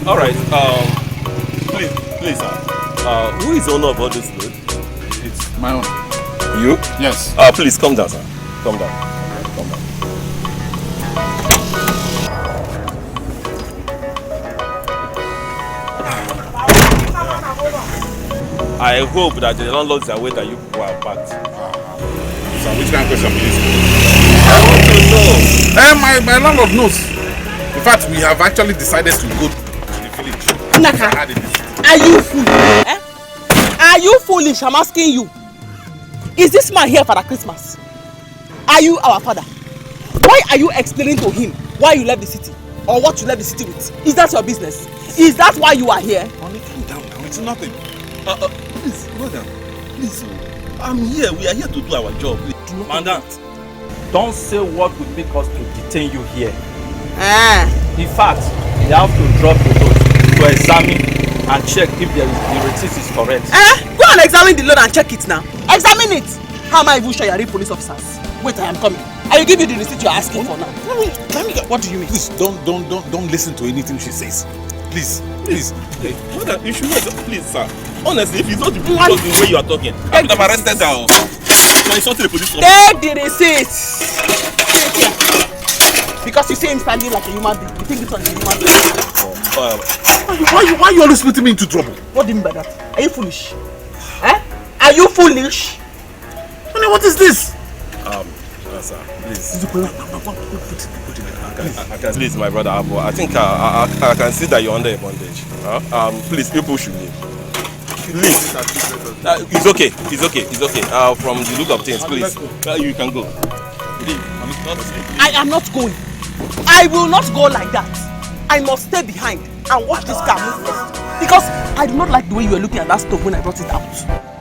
All right. Please, sir. Who is the owner of all this food? It's my own. You? Yes. Please come down, sir. Come down. Come down. I hope that the landlords are aware that you people are packed. So which kind of question is this? I want to know. My landlord knows. In fact, we have actually decided to go to the village. Naka, are you foolish? Are you foolish? I'm asking you. Is this man here for the Christmas? Are you our father? Why are you explaining to him why you left the city? Or what you left the city with? Is that your business? Is that why you are here? Honey, calm down now. It's nothing. Please, brother. Please, I'm here. We are here to do our job. Madam, don't say what would make us to detain you here. In fact, you have to drop the load to examine and check if the receipt is correct. Go and examine the load and check it now. Examine it. How am I even sure you are real police officers? Wait, I am coming. I will give you the receipt you are asking for now. What do you mean? Please, don't listen to anything she says. Please. Hey, brother, you should know. Please, sir. Honestly, if it's not the way you are talking, I would have arrested her. So it's not the police officer. Take the receipt. Because you see him standing like a human being. You think it's on a human being. Why you always putting me into trouble? What do you mean by that? Are you foolish? Are you foolish? Honey, what is this? Sir, please. Please, my brother, I think I can see that you're under a bondage. Please, people should leave. Please. It's okay. From the look of things, please. You can go. I am not going. I will not go like that. I must stay behind and watch this car move first. Because I do not like the way you were looking at that stove when I brought it out.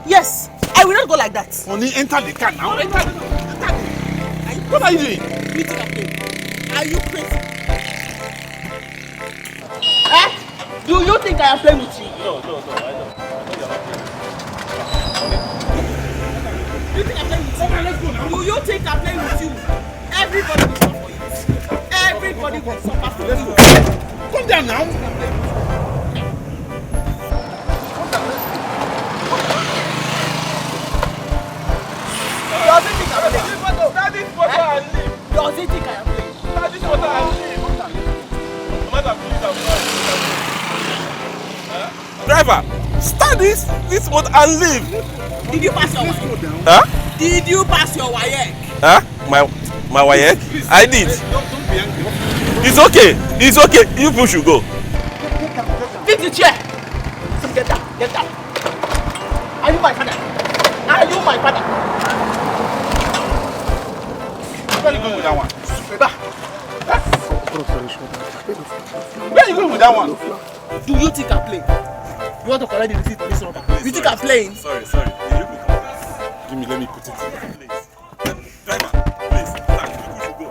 Yes, I will not go like that. Honey, enter the car now. Enter the car. What are you doing? Are you crazy? Do you think I am playing with you? No, I don't. Do you think I'm playing with you? Let's go now. Do you think I'm playing with you? Everybody will suffer for you. Everybody will suffer for you. Come down now. Does he think I'm playing? Does he think I am playing? Driver, start this motor and leave. Did you pass your WAEC? Huh? Did you pass your WAEC? Huh? My WAEC? I did. It's okay. You people should go. Fix the chair. Get down. Are you my father? Where are you going with that one? Where are you going with that one? Do you think I'm playing? You want to collect the receipt for this number? You think I'm playing? Sorry. Let me put it in. Please. Driver, please. People should go.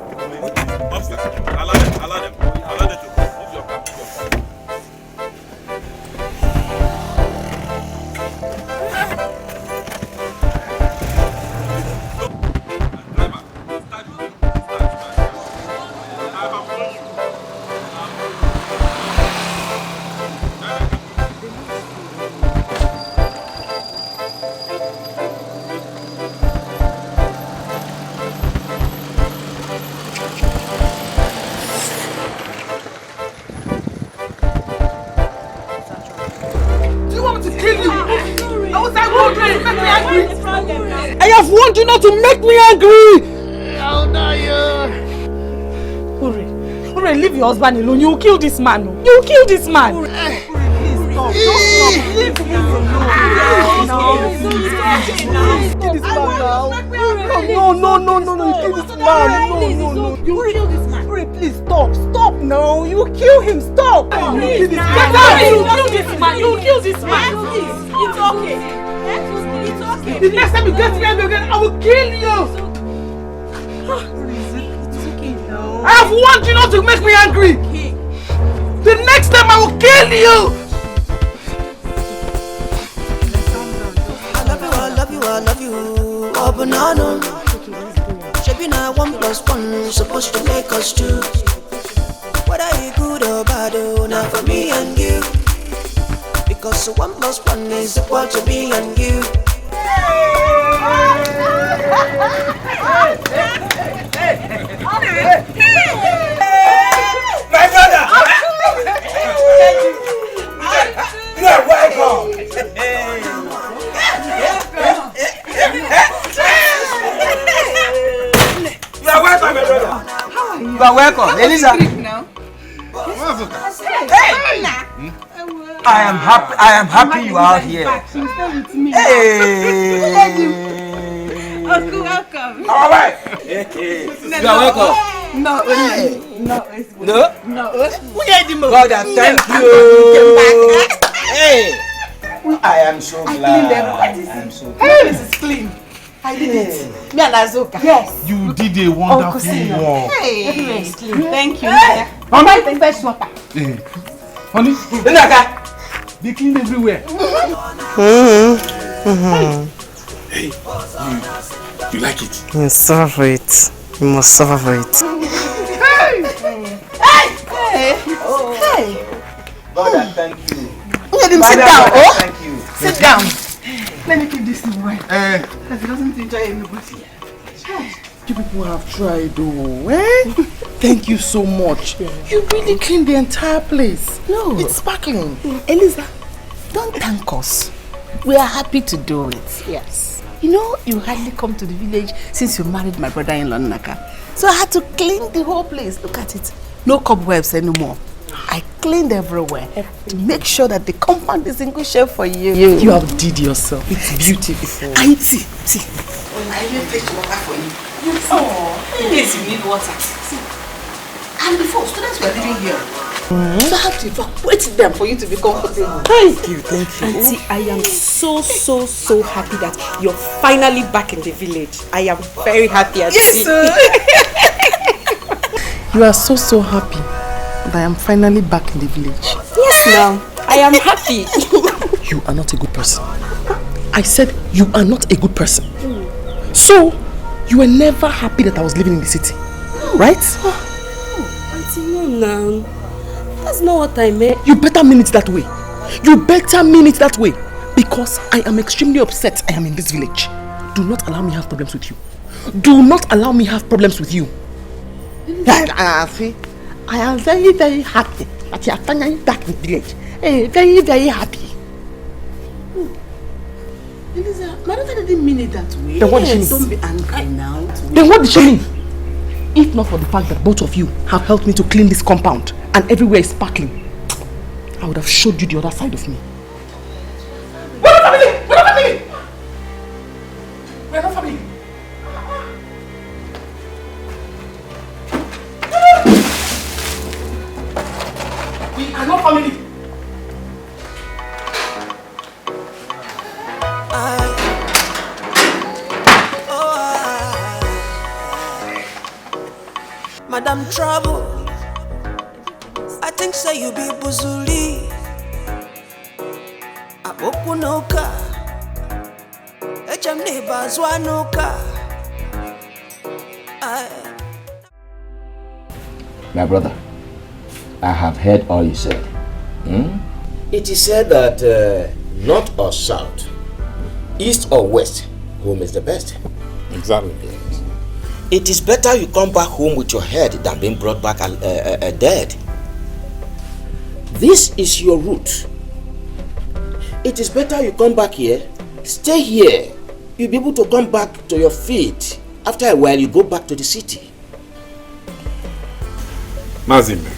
Upstairs. Allow them to go. Move your car. I have warned you not to make me angry! How dare you? Ure, leave your husband alone. You will kill this man. You will kill this man. Ure, please stop. Just stop. Leave me alone. Kill this man now. No. Kill this man. No. You will kill this man. Ure, please stop. Stop now. You will kill him. Stop. You will kill this man. You will kill this man. It's okay. The next time you get me angry again, I will kill you! It's okay now. I have warned you not to make me angry! Okay. The next time I will kill you! I love you. Oh, banana. Shaping a 1+1 supposed to make us two. Whether you good or bad, now for me and you. 'cause 1 + 1 is equal to me and you. My brother! You are welcome! You are welcome, my brother! You are welcome, Elisa! I am happy you are here. Hey! Uncle, welcome. All right. You are welcome. No. God, thank you. Hey, I am so glad. I am so glad. This is clean. I did it. Me and Azuka. Yes. You did a wonderful work. Hey. Everywhere is clean. Thank you. Honey, First water. honey, they clean everywhere. Hey, you like it? You suffer for it. You must suffer for it. Hey. God, thank you. Let him sit down. Oh, Thank you. sit down. Let me keep this thing well. Because he doesn't enjoy anybody. You people have tried, though. Thank you so much. You really cleaned the entire place. No. It's sparkling. Eliza, don't thank us. We are happy to do it. Yes. You know, you hardly come to the village since you married my brother-in-law, Naka. So I had to clean the whole place. Look at it. No cobwebs anymore. I cleaned everywhere to make sure that the compound is in good shape for you. You outdid yourself. It's beautiful. I see. I will fetch water for you. Oh, in case you need water. See. And before, students were living here. So I have to evacuate them for you to be comfortable. Thank you. Auntie, I am so happy that you're finally back in the village. I am very happy, Auntie. Yes, sir. You are so happy that I am finally back in the village. Yes, now. I am happy. You are not a good person. I said you are not a good person. So, you were never happy that I was living in the city, right? Auntie, no, now. That's not what I meant. You better mean it that way. You better mean it that way. Because I am extremely upset I am in this village. Do not allow me have problems with you. Do not allow me have problems with you. See, I am very happy that you are finally back in the village. Very happy. Elisa, my daughter didn't mean it that way. Then what did she mean? Don't be angry now. Then what did she mean? If not for the fact that both of you have helped me to clean this compound and everywhere is sparkling, I would have showed you the other side of me. We're not family! We're not family! We're not family! We are not family! Madam Trouble, I think say you be Buzuli. Abokunoka, Echam neighbors wanuka. My brother, I have heard all you said. It is said that north or south, east or west, home is the best. Exactly. It is better you come back home with your head than being brought back dead. This is your route. It is better you come back here, stay here. You'll be able to come back to your feet. After a while, you go back to the city. Mazime,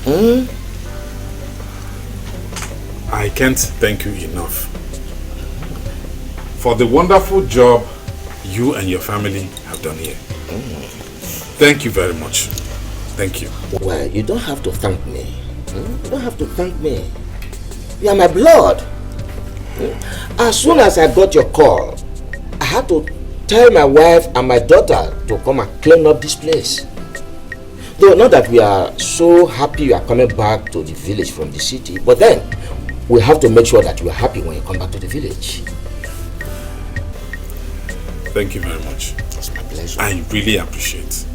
I can't thank you enough for the wonderful job you and your family have done here. Thank you very much. Thank you. Well, you don't have to thank me. You don't have to thank me. You are my blood. As soon as I got your call, I had to tell my wife and my daughter to come and clean up this place. Though not that we are so happy you are coming back to the village from the city, but then we have to make sure that you are happy when you come back to the village. Thank you very much. It's my pleasure. I really appreciate.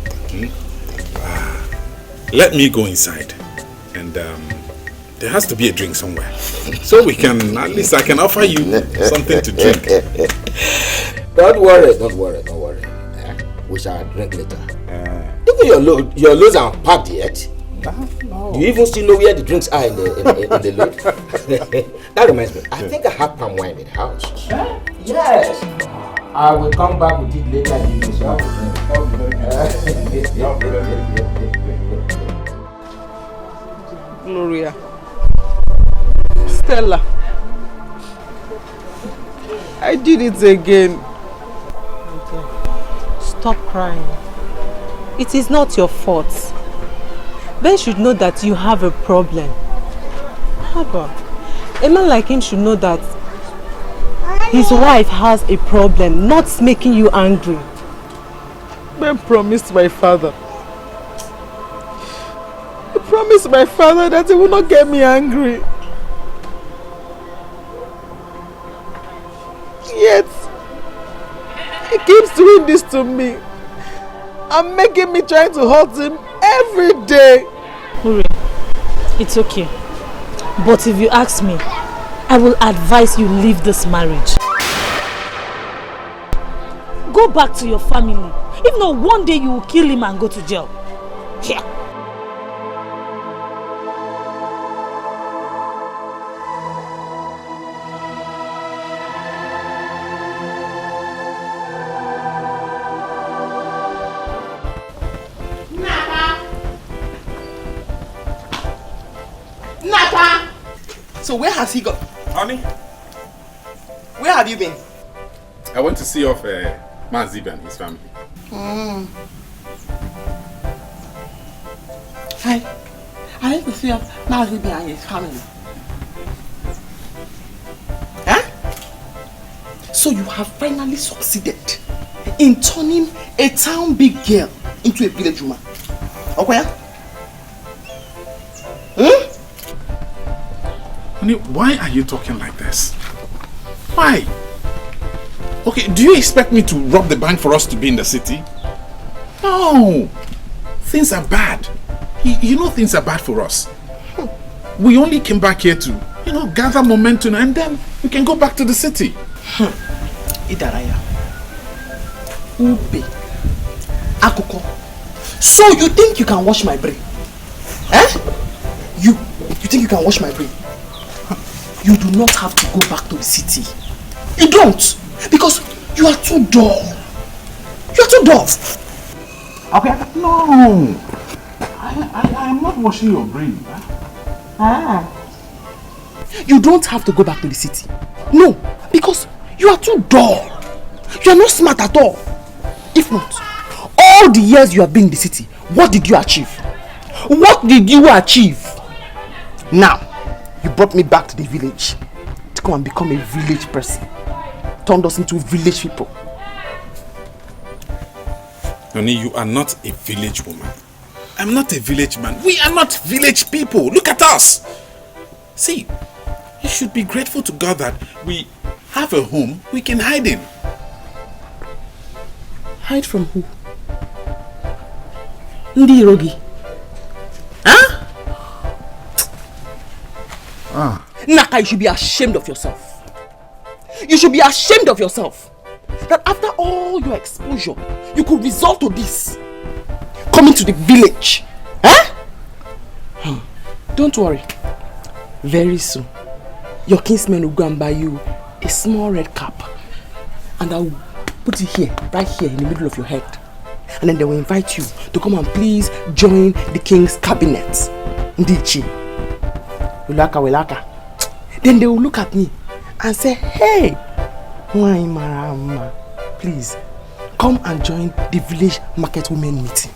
Let me go inside and there has to be a drink somewhere. So we can, at least I can offer you something to drink. Don't worry. We shall drink later. Even your loads are packed yet. No. Do you even still know where the drinks are in the load? That reminds me, I think I have palm wine in the house. Yes. I will come back with it later. Gloria. Stella. I did it again. Stop crying. It is not your fault. Ben should know that you have a problem. Haba, a man like him should know that his wife has a problem, not making you angry. Ben promised my father. He promised my father that he will not get me angry. Yet, he keeps doing this to me and making me try to hurt him every day. Uri, it's okay. But if you ask me, I will advise you leave this marriage. Go back to your family. If not, one day you will kill him and go to jail. Here. So where has he gone? Honey? Where have you been? I went to see off Mazib and his family. I went to see off Mazib and his family. Huh? So you have finally succeeded in turning a town big girl into a village woman. Okay? Honey, why are you talking like this? Why? Okay, do you expect me to rob the bank for us to be in the city? No! Things are bad. You know things are bad for us. We only came back here to, gather momentum and then we can go back to the city. Idaraya. Ube. Akoko. So you think you can wash my brain? Eh? You think you can wash my brain? You do not have to go back to the city. You don't. Because you are too dull. You are too dull. Okay, no. I am not washing your brain. You don't have to go back to the city. No, because you are too dull. You are not smart at all. If not, all the years you have been in the city, what did you achieve? What did you achieve? Now, you brought me back to the village to come and become a village person. Turned us into village people. Honey, you are not a village woman. I'm not a village man. We are not village people. Look at us. See, you should be grateful to God that we have a home we can hide in. Hide from who? Ndi Irogi. Huh? Naka, you should be ashamed of yourself. You should be ashamed of yourself. That after all your exposure, you could resort to this. Coming to the village. Huh? Don't worry. Very soon, your kinsmen will go and buy you a small red cap. And I will put it here, right here in the middle of your head. And then they will invite you to come and please join the king's cabinet. Ndichi. Ulaka welaka. Then they will look at me and say, hey, Marama, please come and join the village market women meeting.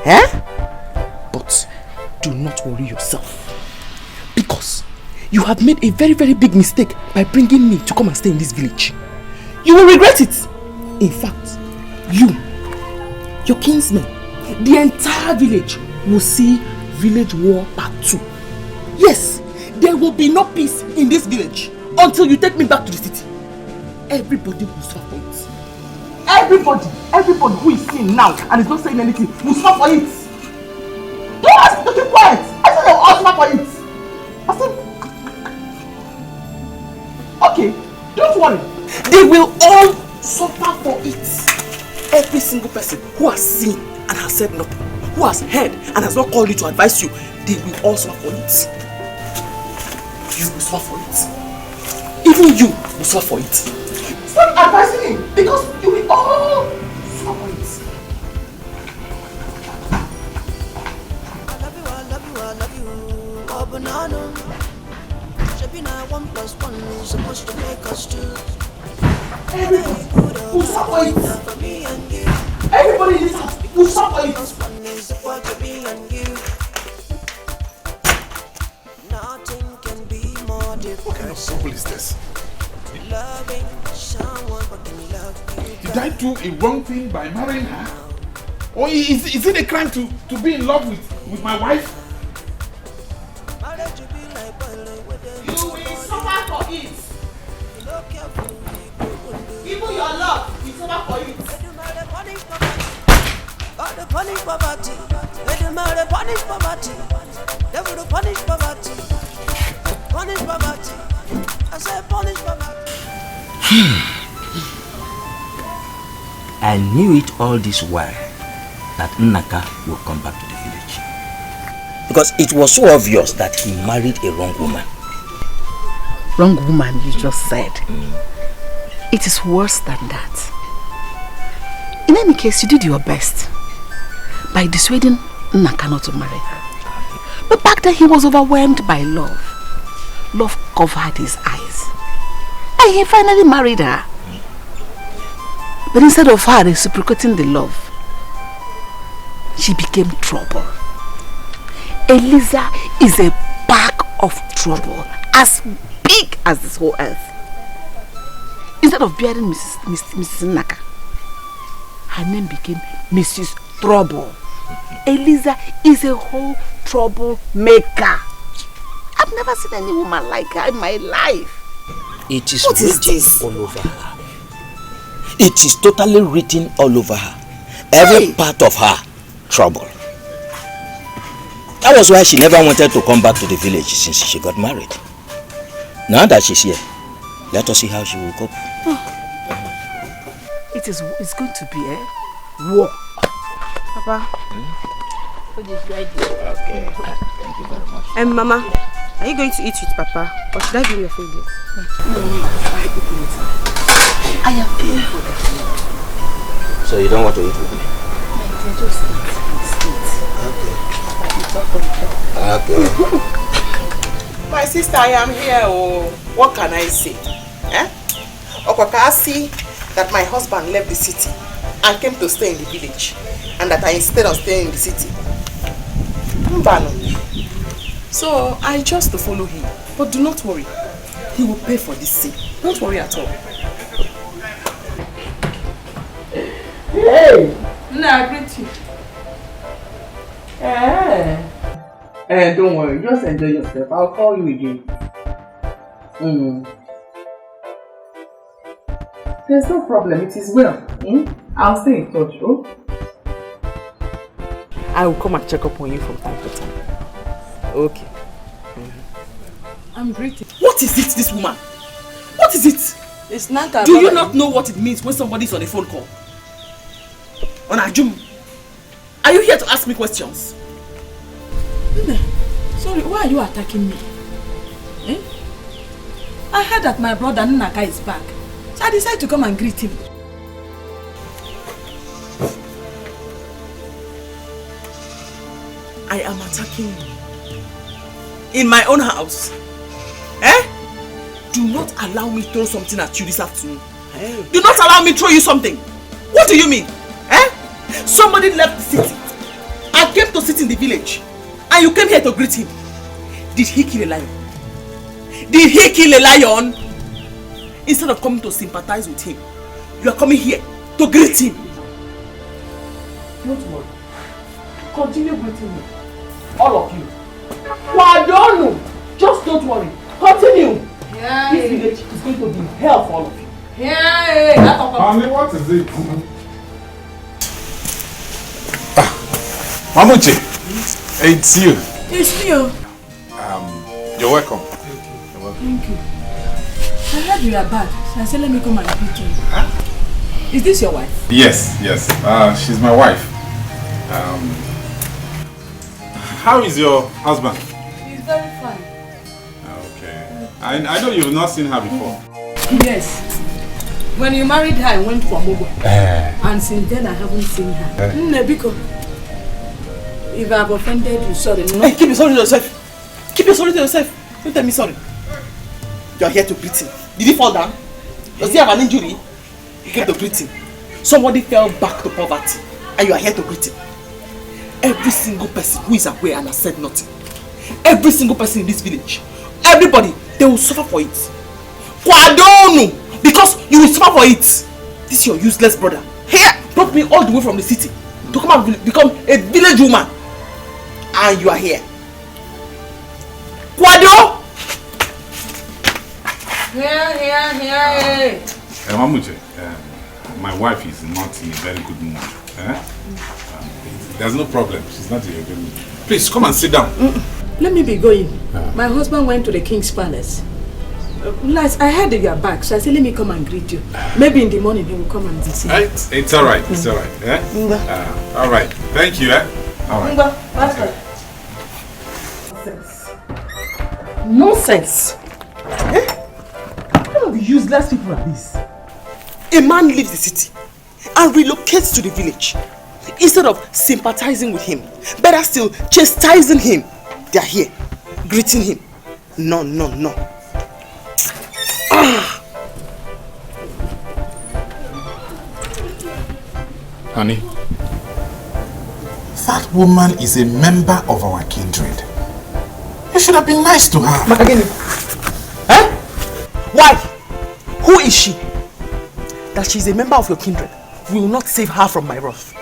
Eh? But do not worry yourself, because you have made a very, very big mistake by bringing me to come and stay in this village. You will regret it. In fact, you, your kinsmen, the entire village will see Village War Part 2. Yes, there will be no peace in this village until you take me back to the city. Everybody will suffer for it. Everybody who is seeing now and is not saying anything will suffer for it. Don't ask me to keep quiet. I said they will all suffer for it. worry. They will all suffer for it. Every single person who has seen and has said nothing, who has heard and has not called you to advise you, they will all suffer for it. You will suffer for it. Even you will suffer for it. Stop advising him because you will all suffer for it. Banana. Should be now 1 + 1 is supposed to make us 2. Everybody will suffer it. Everybody in this house will suffer it. Nothing can be more difficult. What kind of couple is this? Loving someone but can love you. Did I do a wrong thing by marrying her? Or is it a crime to be in love with my wife? You will suffer for it. Even your love will suffer for it. God to punish poverty. Let the murder punish poverty. Devil to punish poverty. Punish poverty. I said punish poverty. I knew it all this while that Nnaka will come back to the village. Because it was so obvious that he married a wrong woman. Wrong woman, you just said. It is worse than that. In any case, you did your best by dissuading Nnaka not to marry her. But back then he was overwhelmed by love. Love covered his eyes. And he finally married her. But instead of her reciprocating the love, she became trouble. Eliza is a bag of trouble, as big as this whole earth. Instead of bearing Mrs. Nnaka, her name became Mrs. Trouble. Eliza is a whole troublemaker. I've never seen any woman like her in my life. It is written all over her. It is totally written all over her. Every part of her, trouble. That was why she never wanted to come back to the village since she got married. Now that she's here, let us see how she will cope. It's going to be a war. Papa. Okay. Thank you very much. Mama, are you going to eat with Papa? Or should I give you your food? I am paying for that. So you don't want to eat with me? Just eat. Okay. My sister, I am here. Oh, what can I say? I see that my husband left the city and came to stay in the village, and that I insisted on staying in the city. So I chose to follow him. But do not worry, he will pay for this sin. Don't worry at all. Hey! No, I greet you. Don't worry, just enjoy yourself. I'll call you again. There's no problem, it is well. I'll stay in touch, oh? I will come and check up on you from time to time. Okay. I'm greeting. What is it, this woman? What is it? It's not. Do you not know what it means when somebody is on a phone call? On Ajum? Are you here to ask me questions? Sorry, why are you attacking me? I heard that my brother Nnaka is back. So I decided to come and greet him. I am attacking you. In my own house. Do not allow me to throw something at you this afternoon. Do not allow me to throw you something. What do you mean? Somebody left the city and came to sit in the village. And you came here to greet him. Did he kill a lion? Did he kill a lion? Instead of coming to sympathize with him, you are coming here to greet him. Don't worry. Continue greeting me. All of you. Wadonu! Just don't worry. Continue. This village is going to be hell for all of you. Mommy, what is it? Mamuche, it's you. It's you. You're welcome. Thank you. I heard you are back. So I said, let me come and greet you. Huh? Is this your wife? Yes, yes. She's my wife. How is your husband? He's very fine. Okay. I know you've not seen her before. Yes. When you married her, I went for Mogo. And since then, I haven't seen her. Nebiko, if I've offended you, sorry. No? Hey, keep your sorry to yourself. Keep your sorry to yourself. Don't tell me sorry. You are here to greet him. Did he fall down? Does he have an injury? You came to greet him. Somebody fell back to poverty, and you are here to greet him. Every single person who is aware and has said nothing, every single person in this village, everybody, they will suffer for it. Kwadonu! Because you will suffer for it. This is your useless brother. Here, brought me all the way from the city to come and become a village woman. And you are here. Kwado! Here. Mamuje, my wife is not in a very good mood. There's no problem. She's not in a good mood. Please, come and sit down. Let me be going. My husband went to the king's palace. Last, I heard that you are back, so I said, let me come and greet you. Maybe in the morning he will come and see you. It's all right. It's all right. All right. Thank you. All right. Nonsense. What kind of useless people are these? A man leaves the city and relocates to the village. Instead of sympathizing with him, better still, chastising him. They are here, greeting him. No. Honey, that woman is a member of our kindred. You should have been nice to her. Makagini. Why? Who is she? That she's a member of your kindred will not save her from my wrath.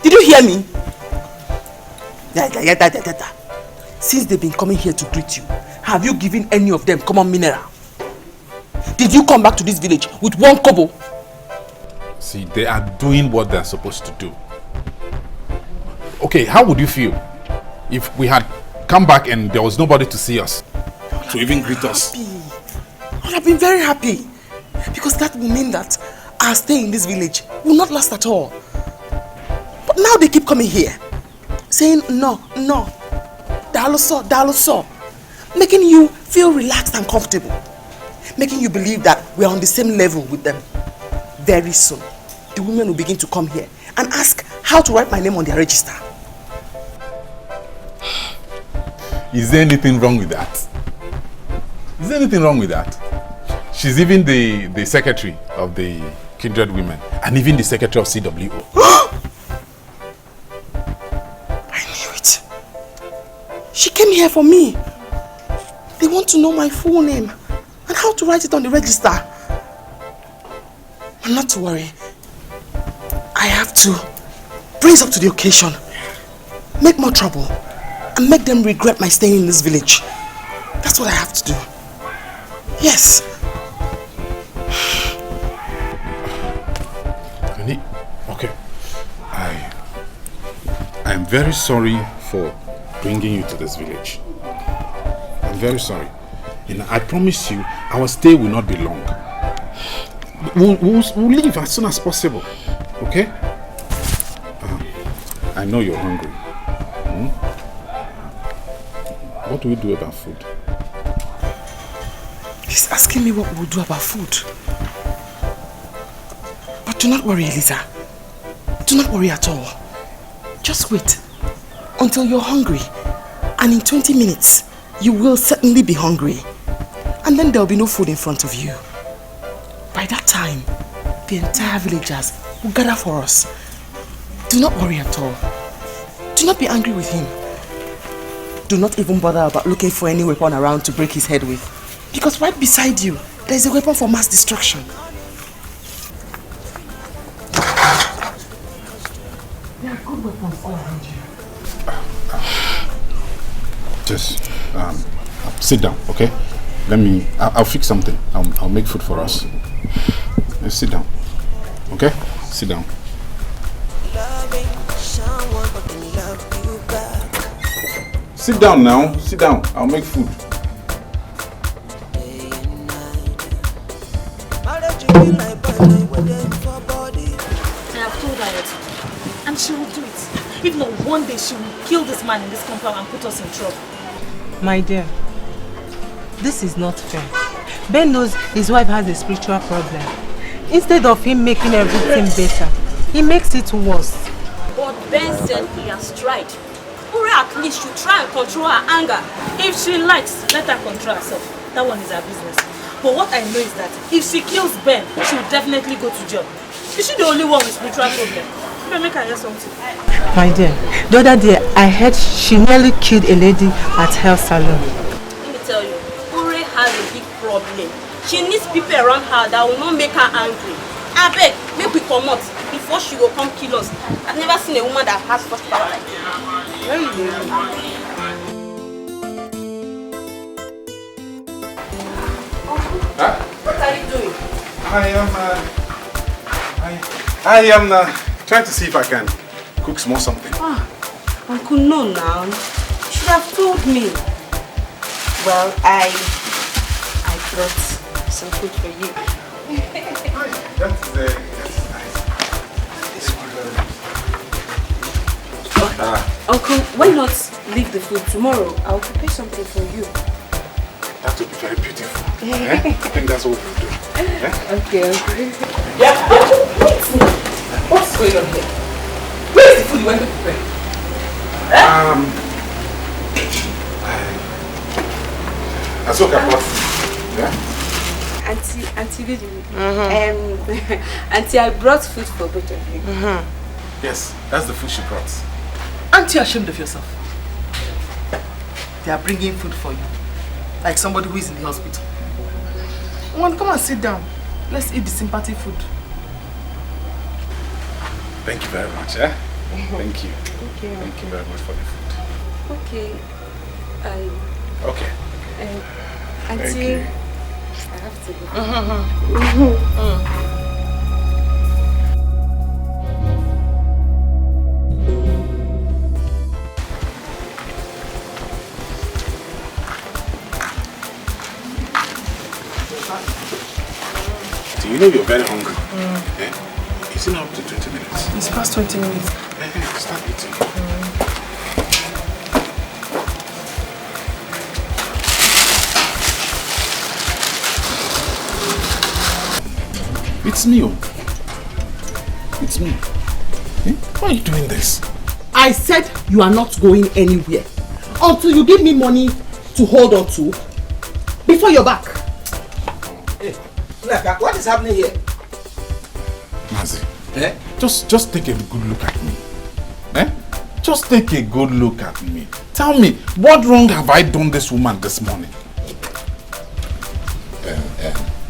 Did you hear me? Since they've been coming here to greet you, have you given any of them common mineral? Did you come back to this village with one kobo? See, they are doing what they're supposed to do. Okay, how would you feel if we had come back and there was nobody to see us, to even greet us? I would have been very happy, because that will mean that our stay in this village will not last at all. But now they keep coming here, saying no, daloso, making you feel relaxed and comfortable, making you believe that we are on the same level with them. Very soon, the women will begin to come here and ask how to write my name on their register. Is there anything wrong with that? Is there anything wrong with that? She's even the secretary of the kindred women and even the secretary of CWO. I knew it. She came here for me. They want to know my full name and how to write it on the register. And not to worry. I have to brace up to the occasion, make more trouble, and make them regret my staying in this village. That's what I have to do. Yes. Okay. I am very sorry for bringing you to this village. I'm very sorry. And I promise you, our stay will not be long. We'll leave as soon as possible. Okay? I know you're hungry. What do we do about food? He's asking me what we'll do about food. But do not worry, Eliza. Do not worry at all. Just wait until you're hungry. And in 20 minutes, you will certainly be hungry. And then there'll be no food in front of you. By that time, the entire villagers will gather for us. Do not worry at all. Do not be angry with him. Do not even bother about looking for any weapon around to break his head with. Because right beside you, there is a weapon for mass destruction. There are good weapons all around you. Just sit down, okay? I'll fix something. I'll make food for us. Let's sit down, okay? Sit down. Sit down now. Sit down. I'll make food. Marriage I have told her it. And she will do it. If not, one day she will kill this man in this compound and put us in trouble. My dear, this is not fair. Ben knows his wife has a spiritual problem. Instead of him making everything better, he makes it worse. But Ben said he has tried. Ure at least should try and control her anger. If she likes, let her control herself. That one is her business. But what I know is that if she kills Ben, she will definitely go to jail. Is she the only one with spiritual problem? Maybe make her hear something. My dear, the other day I heard she nearly killed a lady at her salon. Let me tell you, Ure has a big problem. She needs people around her that will not make her angry. I beg, make we come out before she will come kill us. I've never seen a woman that has such power like that. Huh? What are you doing? I am trying to see if I can cook small something. Uncle, no now. You should have told me. Well, I brought some food for you. That's nice. Uncle, why not leave the food tomorrow? I'll prepare something for you. That would be very beautiful. I think that's what we'll do. Okay, okay. Yeah. What's going on here? Where is the food you went to prepare? Asoka brought food. Yeah? Auntie Lily. Auntie, I brought food for both of you. Yes, that's the food she brought. Aren't you ashamed of yourself? They are bringing food for you. Like somebody who is in the hospital. Come and sit down. Let's eat the sympathy food. Thank you very much, eh? Thank you. Okay. Thank you very much for the food. Okay. Okay. Auntie, Thank you. I have to go. Do you know you're very hungry? Eh? It's not up to 20 minutes. It's past 20 minutes. Start eating. It's me. It's me. Eh? Why are you doing this? I said you are not going anywhere until you give me money to hold on to before you're back. Hey, Naka, what is happening here? Mazi, just take a good look at me. Just take a good look at me. Tell me, what wrong have I done this woman this morning?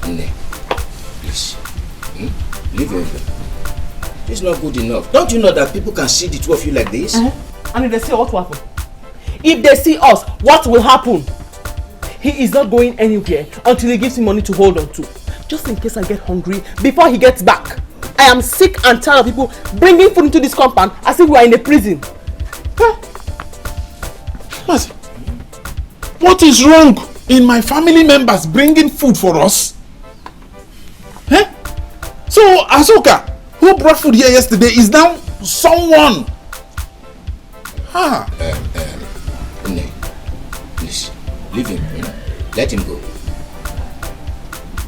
Ini, please. Leave her. It's not good enough. Don't you know that people can see the two of you like this? And if they see what will happen? If they see us, what will happen? He is not going anywhere until he gives me money to hold on to. Just in case I get hungry before he gets back. I am sick and tired of people bringing food into this compound as if we are in a prison. What is wrong in my family members bringing food for us? So Asoka, who brought food here yesterday, is now someone. Ini, please, leave him. Let him go.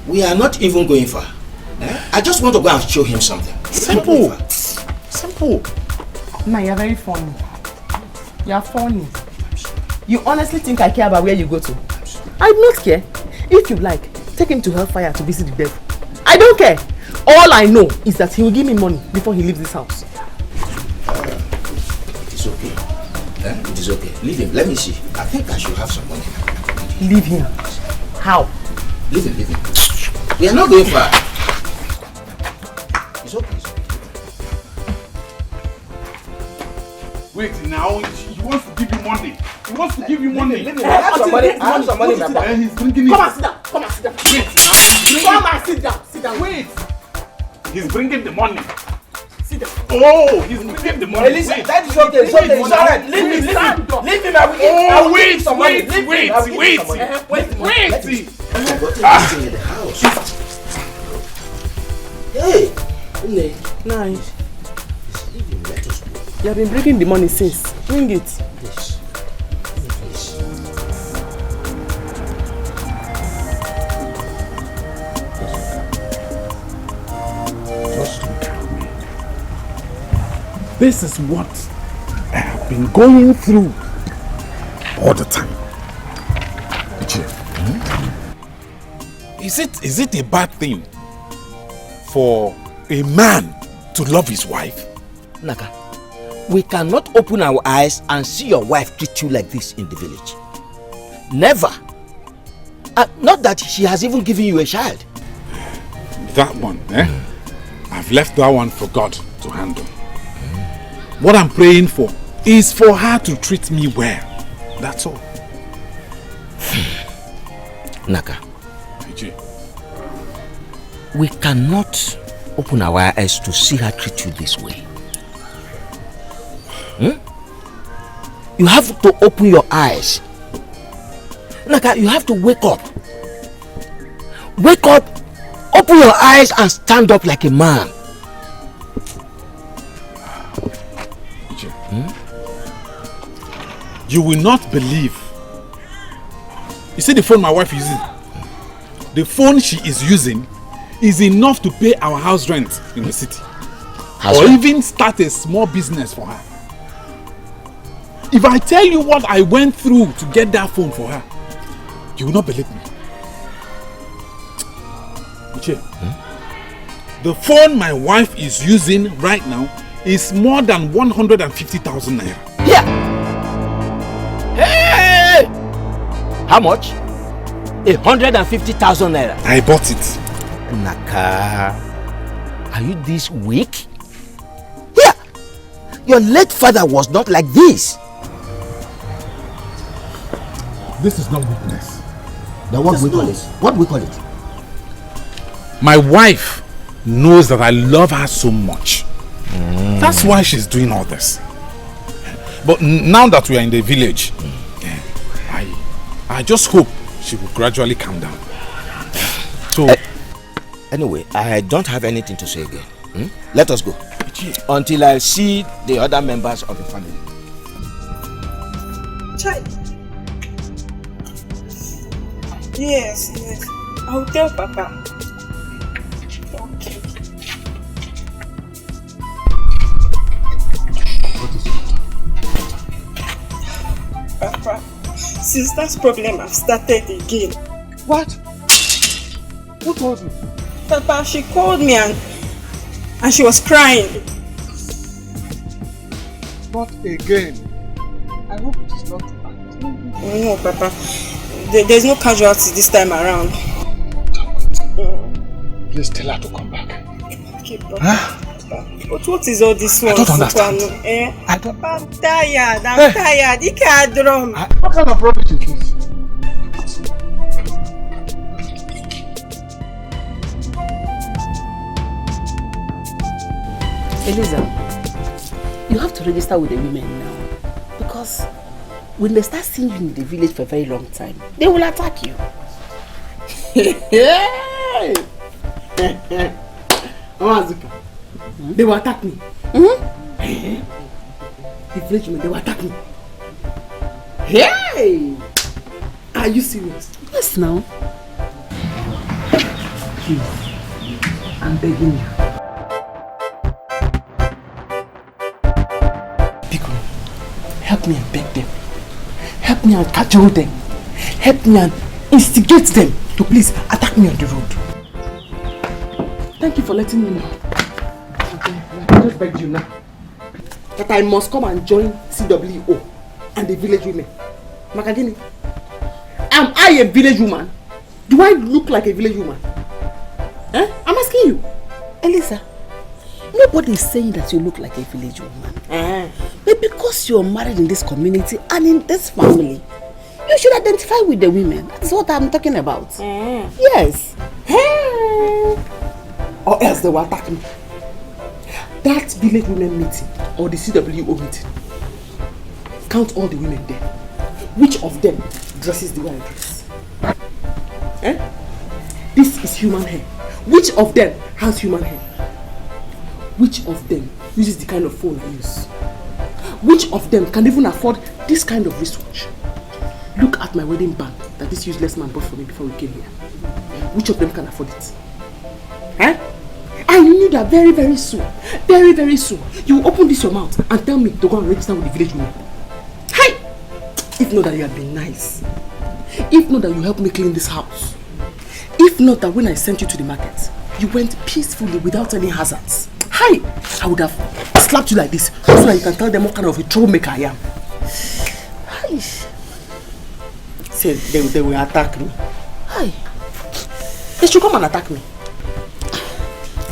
We are not even going far. I just want to go and show him something. Simple. Simple. Ma, you're very funny. You're funny. You honestly think I care about where you go to? I do not care. If you like, take him to hellfire to visit the devil. I don't care. All I know is that he will give me money before he leaves this house. It is okay. It is okay. Leave him. Let me see. I think I should have some money. Leave him? How? Leave him. We are not going far. It's okay. Wait, now he wants to give you money. He wants to give you money. I have some money. I have some money in my bag. He's bringing it. Come and sit down. Come and sit down. Wait, Come and sit down. Sit down. Wait. He's bringing the money. Sit down. Oh, he's bringing the money. Listen, that is okay. It's okay. It's alright. Leave him. Leave him. I will give you some money. Wait. Wait. In the house. Hey, Ini. Nice. Let us go. You have been bringing the money since. Bring it. Please. Please. Just look at me. This is what I have been going through all the time. Is it a bad thing for a man to love his wife? Naka, we cannot open our eyes and see your wife treat you like this in the village. Never. Not that she has even given you a child. That one, I've left that one for God to handle. What I'm praying for is for her to treat me well. That's all. Naka, we cannot open our eyes to see her treat you this way. You have to open your eyes. Naka, you have to wake up. Wake up, open your eyes and stand up like a man. You will not believe. You see the phone my wife is using? The phone she is using is enough to pay our house rent in the city. Or even start a small business for her. If I tell you what I went through to get that phone for her, you will not believe me. Uche, the phone my wife is using right now is more than 150,000 naira. Yeah. Hey! How much? 150,000 naira. I bought it. Naka, are you this weak? Yeah. Your late father was not like this. This is not weakness. Then what we call it? What we call it? My wife knows that I love her so much. That's why she's doing all this. But now that we are in the village, I just hope she will gradually calm down. So, anyway, I don't have anything to say again. Let us go. Until I see the other members of the family. Child. Yes. I'll tell Papa. Okay. Papa, sister's problem have started again. What? Who told you? Papa, she called me and she was crying. Not again. I hope it's not bad. No, Papa. There's no casualty this time around. Please tell her to come back. Okay, Papa. But what is all this one? I don't understand. Papa, I'm tired. I'm tired. Dikeh drum. What kind of rubbish is this? Eliza, you have to register with the women now, because when they start seeing you in the village for a very long time, they will attack you. They will attack me. The village women, they will attack me. Hey! Are you serious? Yes, now. Please, I'm begging you. Pico, help me and beg them. Help me and cajole them. Help me and instigate them to please attack me on the road. Thank you for letting me know. I just begged you now that I must come and join CWO and the village women. Makagini, am I a village woman? Do I look like a village woman? I'm asking you. Eliza, nobody is saying that you look like a village woman. But because you're married in this community and in this family, you should identify with the women. That's what I'm talking about. Yes. Or else they will attack me. That village women meeting or the CWO meeting, count all the women there. Which of them dresses the way I dress? This is human hair. Which of them has human hair? Which of them uses the kind of phone I use? Which of them can even afford this kind of wristwatch? Look at my wedding band that this useless man bought for me before we came here. Which of them can afford it? Eh? I knew that very, very soon, you will open this your mouth and tell me to go and register with the village women. Hey! If not that you have been nice. If not that you helped me clean this house. If not that when I sent you to the market, you went peacefully without any hazards. Hi! I would have slapped you like this so that you can tell them what kind of a troublemaker I am. Hi! Say they will attack me. Hi! They should come and attack me.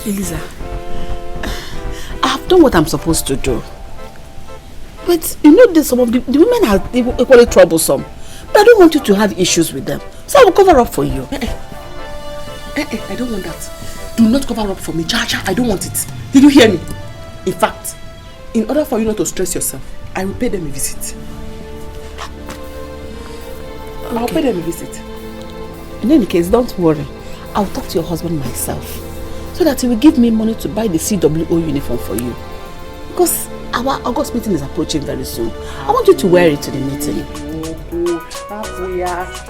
Eliza, I have done what I'm supposed to do. But you know that some of the women are equally troublesome. But I don't want you to have issues with them. So I will cover up for you. I don't want that. Do not cover up for me. Cha-cha, I don't want it. Did you hear me? In fact, in order for you not to stress yourself, I will pay them a visit. Okay. I'll pay them a visit. In any case, don't worry. I'll talk to your husband myself. So that he will give me money to buy the CWO uniform for you. Because our August meeting is approaching very soon. I want you to wear it to the meeting.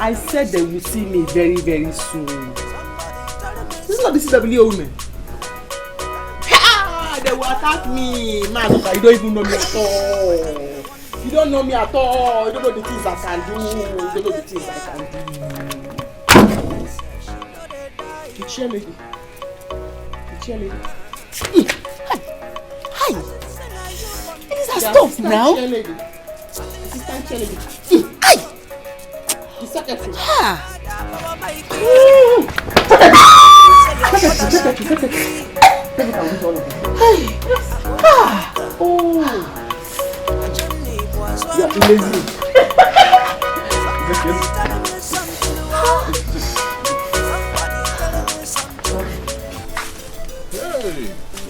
I said they will see me very, very soon. This is not the CWO women. They will attack me. Man, you don't even know me at all. You don't know me at all. You don't know the things I can do. You don't know the things I can do. The cheerleader. Hi! Elisa, stop now! Assistant cheerleader. Hi! The secretary. Oh! Yeah, lazy.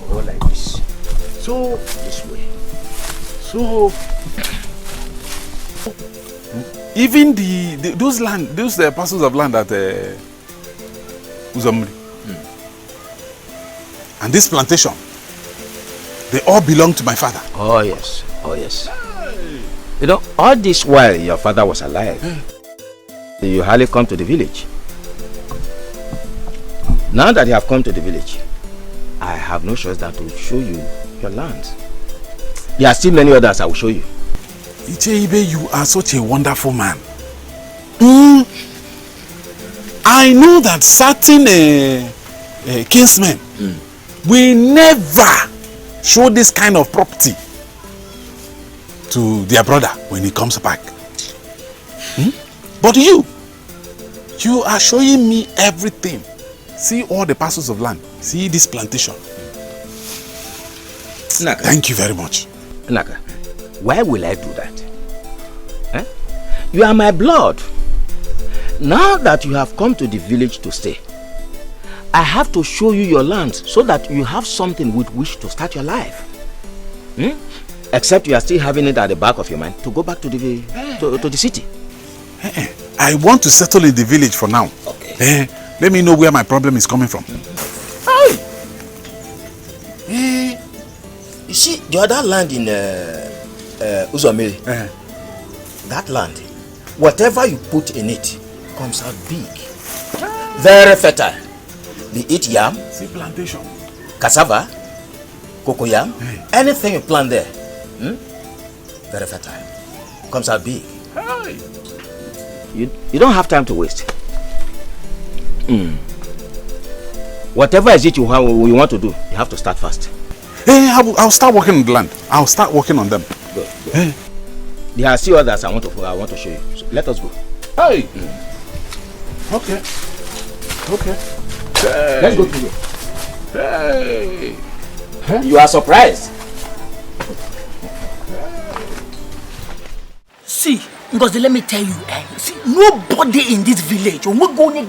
Go like this. So this way. So even those parcels of land at Uzomri and this plantation, they all belong to my father. Oh yes, oh yes. You know, all this while your father was alive, you hardly come to the village. Now that you have come to the village, I have no choice than to show you your land. There are still many others I will show you. Icheibe, you are such a wonderful man. I know that certain kinsmen will never show this kind of property to their brother when he comes back. But you are showing me everything. See all the parcels of land. See this plantation. Naka. Thank you very much. Naka, why will I do that? You are my blood. Now that you have come to the village to stay, I have to show you your land so that you have something with which to start your life. Except you are still having it at the back of your mind to go back to the to the city. I want to settle in the village for now. Okay. Let me know where my problem is coming from. You see, the other land in Uzomiri, that land, whatever you put in it comes out big, very fertile. They eat yam, see plantation, cassava, cocoyam, anything you plant there, very fertile, comes out big. You don't have time to waste. Whatever is it you want to do, you have to start fast. I'll start working on the land. I'll start working on them. Good. There are still others I want to show you. So let us go. Hey. Okay. Hey. Let's go through. Hey. You are surprised. See, because let me tell you, see, nobody in this village, nobody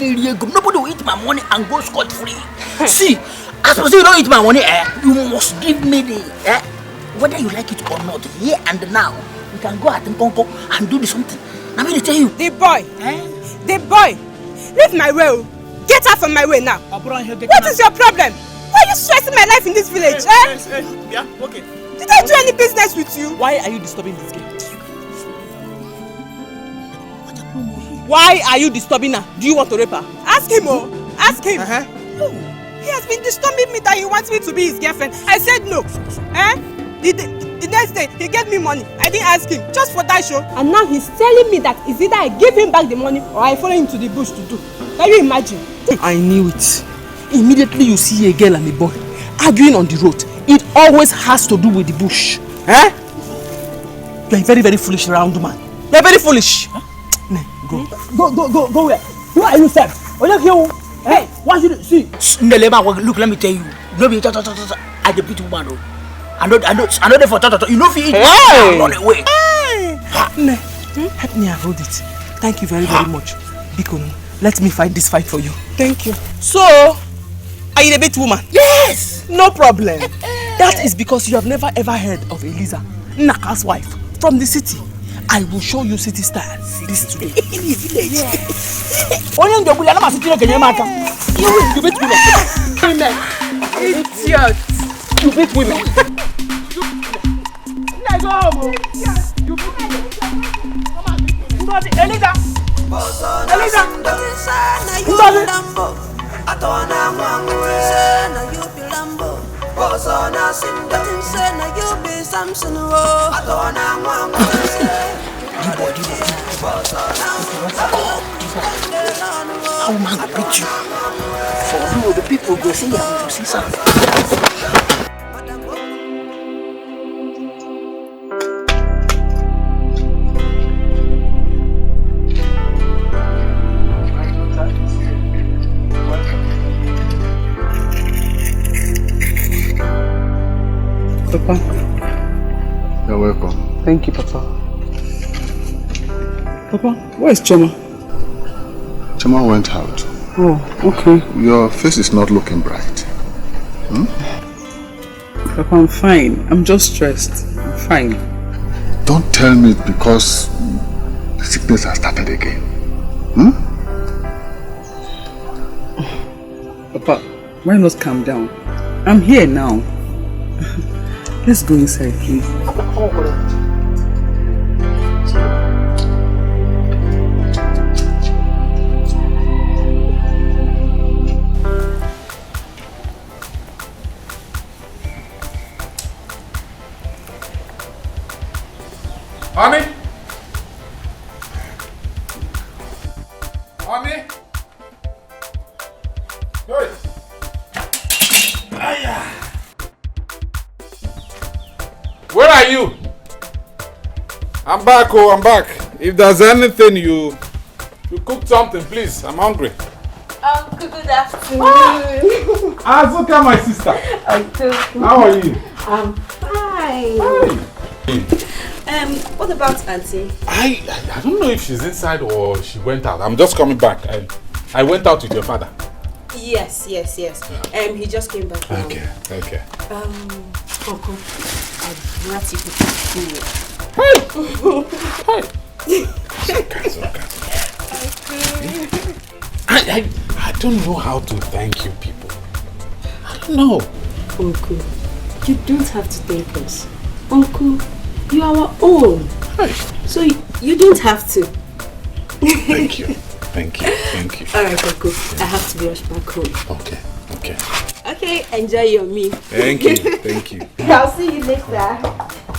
will eat my money and go scot-free. See, as long as you don't eat my money, you must give me the, whether you like it or not, here and now, we can go at Nkonko and do something. I'm going to tell you. The boy, leave my way. Get out from my way now. What is your problem? Why are you stressing my life in this village? Yeah, okay. Did I do any business with you? Why are you disturbing this girl? Why are you disturbing her? Do you want to rape her? Ask him, oh. Ask him. Oh, he has been disturbing me that he wants me to be his girlfriend. I said no. The next day, he gave me money. I didn't ask him, just for that show. And now he's telling me that it's either I give him back the money or I follow him to the bush to do. Can you imagine? I knew it. Immediately you see a girl and a boy arguing on the road, it always has to do with the bush. Eh? You're a very, very foolish round man. You're very foolish. Huh? No, Go where? Who are you, sir? Hey, what should you see? Look, let me tell you. Don't be I the pretty woman. I know there for you know if you eat, run away. Help me avoid it. Thank you very, very much. Bikoni, let me fight this fight for you. Thank you. So, are you the bit woman? Yes! No problem. That is because you have never ever heard of Eliza, Naka's wife, from the city. I will show you city stars this today. In the village. Yes. You beat women. Idiot. You beat women. Eliza. How man beat you? For you, the people go see you to see something. Papa. You're welcome. Thank you, Papa. Papa, where is Choma? Choma went out. Oh, okay. Your face is not looking bright. Papa, I'm fine. I'm just stressed. I'm fine. Don't tell me it's because the sickness has started again. Papa, why not calm down? I'm here now. Let's go inside, please. Honey? Honey? Hey! Where are you? I'm back, oh, I'm back. If there's anything you cook something, please. I'm hungry. Uncle, good afternoon. Azuka, my sister. Uncle. How are you? I'm fine. What about Auntie? I don't know if she's inside or she went out. I'm just coming back. I went out with your father. Yes. Yeah. He just came back now. Okay. Uncle, I brought you to food. I don't know how to thank you people. I don't know. Uncle, you don't have to thank us. Uncle, you are our own. So you don't have to. Thank you. Alright, Uncle, I have to rush back home. Okay, enjoy your meal. Thank you. I'll see you later.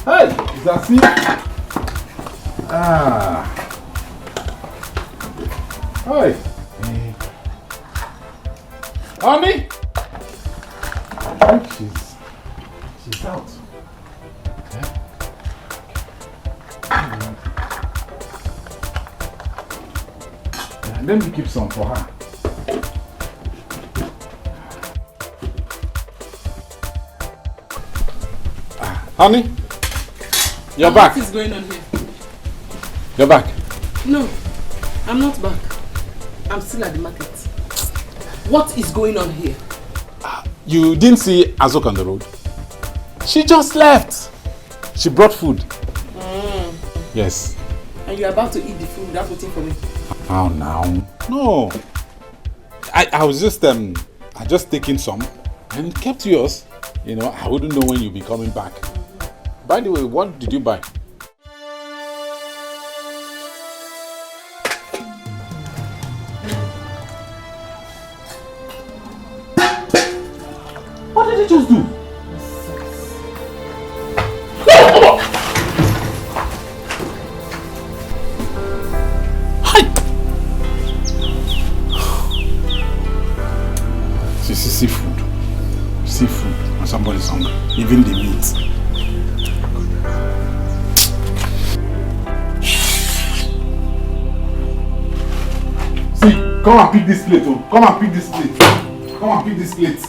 Hey, is that see? Hi. Honey? I think she's out. Let me keep some for her. Honey, you're back. What is going on here? You're back. No, I'm not back. I'm still at the market. What is going on here? You didn't see Azok on the road? She just left. She brought food. Yes. And you're about to eat the food without waiting for me? How now? No. I was just I just taking some and kept yours. You know, I wouldn't know when you'll be coming back. By the way, what did you buy? What did you just do? Seafood and somebody's hungry, even the meat. See, come and pick this plate. Oh. Come and pick this plate. Come and pick this plate.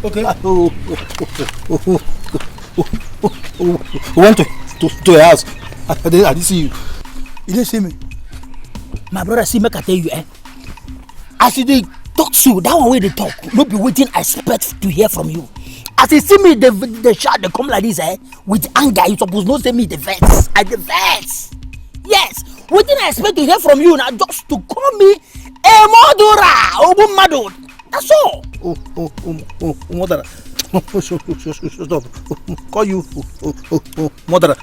Okay. We went to your house. I didn't see you. You didn't see me. My brother, see, make I tell you, as they talk to that one way they talk, no be waiting. I expect to hear from you. As they see me, the shout they come like this, with anger. You supposed not say me the vex. I the vex. Yes. Waiting, I expect to hear from you now, just to call me a murderer, Obumado. That's all. Murderer. Stop. Call you murderer.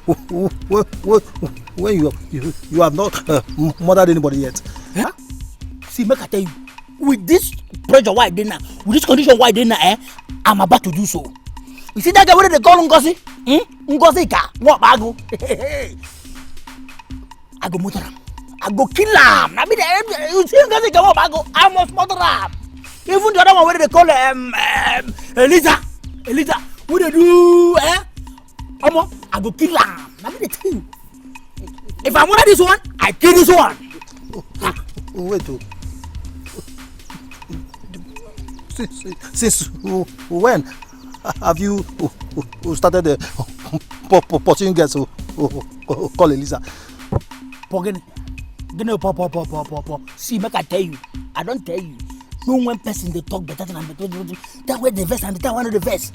When you have not murdered anybody yet. Huh? See, make I tell you, with this pressure why dinner, with this condition why dinner, I'm about to do so. You see that guy, what they call Ngozi? Ngozi ka, what bago? I go murder him. I go kill him. I mean, you see Ngozi ka, what bago? I must murder him. Even the other one, what they call Eliza, what they do? I go kill him. I mean, the thing. If I murder this one, I kill this one. Wait. Since when have you started pursuing girls who call Eliza? See, make I tell you. I don't tell you. No one person they talk better than I'm better. That way the verse and that one of the verse.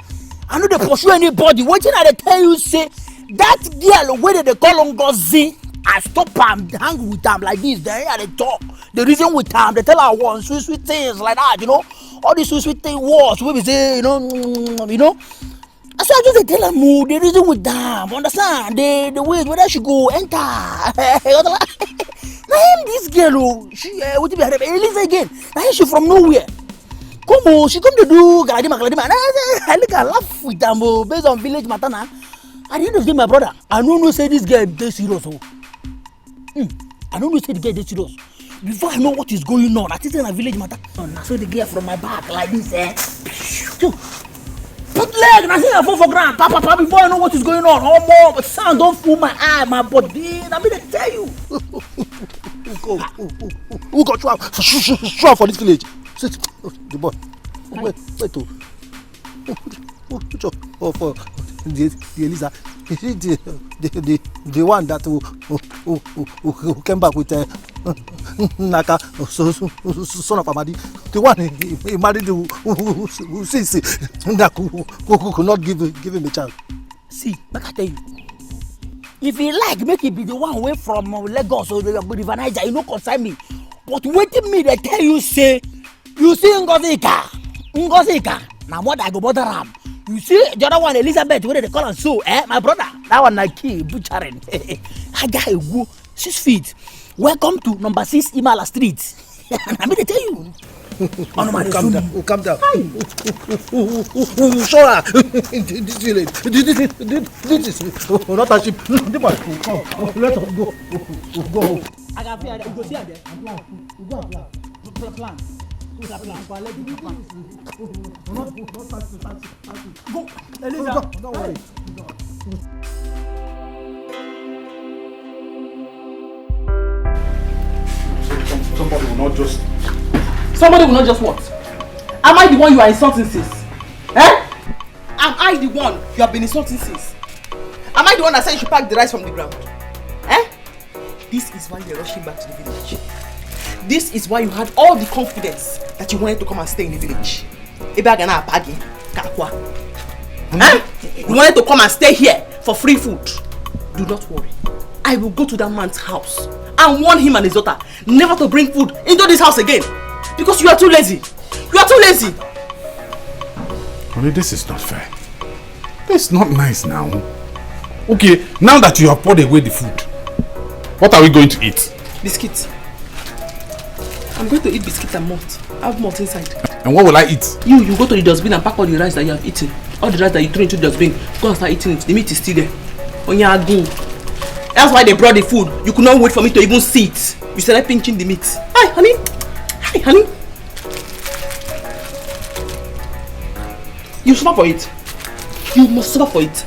I know they pursue anybody. Waiting I tell you say that girl where they call Ngozi, I stop am, hang with them like this. They talk. The reason with them, they tell her one sweet things like that, you know. All these sweet thing words we say, you know. I said I just tell them the reason with them, understand? The way whether she go enter. Now this girl, she what be her Eliza again. Now she from nowhere. Come on, she come to do galadima. I look at laugh with them based on village matter now. At the end of the day, my brother, I don't know say this girl is serious. I don't know say the girl is serious. Before I know what is going on, I think in a village matter. I saw the girl from my back like this. Put leg, and I see her fall for ground. Papa, before I know what is going on, oh more, but sound don't fool my eye, my body. I mean, I tell you. Who got you out for this village? Sit, the boy. Wait. Oh, for the Eliza. The one that who came back with Naka, son of Amadi. The one he married who could not give him a child. See, make I tell you. If he like, make it be the one away from Lagos or the River Niger, you know, concern me. But waiting me, they tell you, say, you see Ngozi ka. Now what I go bother him. You see the other one, Elizabeth, where they call her so, my brother. That one like key butchering. I got a woo 6 feet. Welcome to number 6 Imala Street. I mean, they tell you. Calm down. Sure. This village. This is not a ship. Let us go. I got fear. Go see there. Plan. Go, Eliza. Don't worry. Somebody will not just what? Am I the one you are insulting since? Am I the one you have been insulting since? Am I the one that said you should pack the rice from the ground? This is why you're rushing back to the village. This is why you had all the confidence that you wanted to come and stay in the village. You wanted to come and stay here for free food. Do not worry. I will go to that man's house and warn him and his daughter never to bring food into this house again. Because you are too lazy. You are too lazy. Honey, this is not fair. This is not nice now. Okay, now that you have poured away the food, what are we going to eat? Biscuits. I'm going to eat biscuits and malt. I have malt inside. And what will I eat? You go to the dustbin and pack all the rice that you have eaten. All the rice that you threw into the dustbin. Go and start eating it. The meat is still there. On your go. That's why they brought the food. You could not wait for me to even see it. You started pinching the meat. Hi, honey. Hi, honey. You suffer for it. You must suffer for it.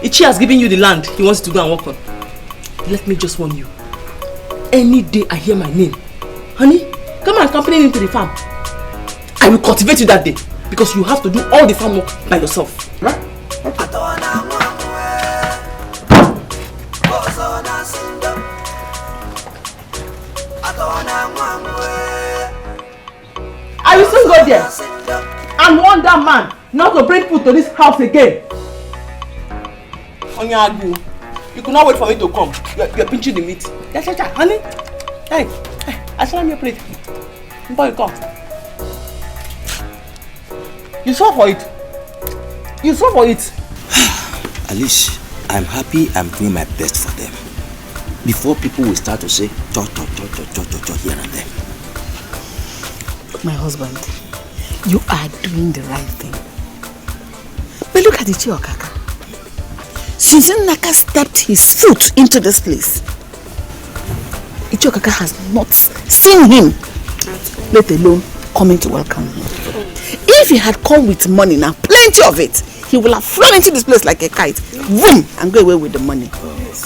Ichi has given you the land he wants to go and work on. Let me just warn you. Any day I hear my name, honey, come and accompany me to the farm. I will cultivate you that day because you have to do all the farm work by yourself. Right? Okay. I will soon go there and warn that man not to bring food to this house again. Onyagu, you could not wait for me to come. You're pinching the meat. Yes, honey. Hey, I saw your plate. Before you come. You saw for it. You saw for it. Alice, I'm happy I'm doing my best for them. Before people will start to say, cho here and there. My husband, you are doing the right thing. But look at the Chiokaka. Since Nnaka stepped his foot into this place, Ichiokaka has not seen him, let alone coming to welcome him. If he had come with money now, plenty of it, he would have flown into this place like a kite, boom, and go away with the money.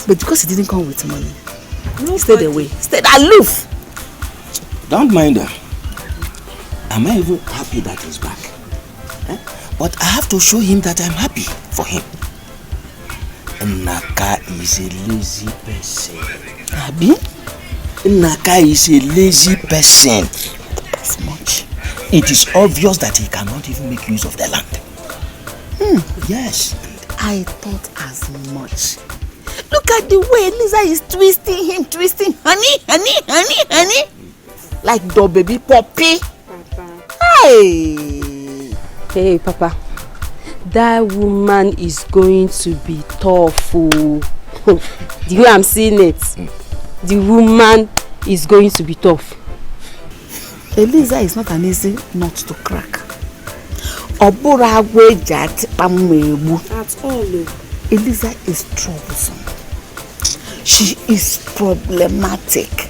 But because he didn't come with money, he stayed away, stayed aloof. Don't mind her. Am I even happy that he's back? But I have to show him that I'm happy for him. Nnaka is a lazy person. Abi? Nnaka is a lazy person. As much. It is obvious that he cannot even make use of the land. Yes. I thought as much. Look at the way Lisa is twisting him, honey. Like the baby puppy. Hey, Papa. That woman is going to be tough. The way I'm seeing it, the woman is going to be tough. Eliza is not an easy nut to crack. At all. Eliza is troublesome. She is problematic.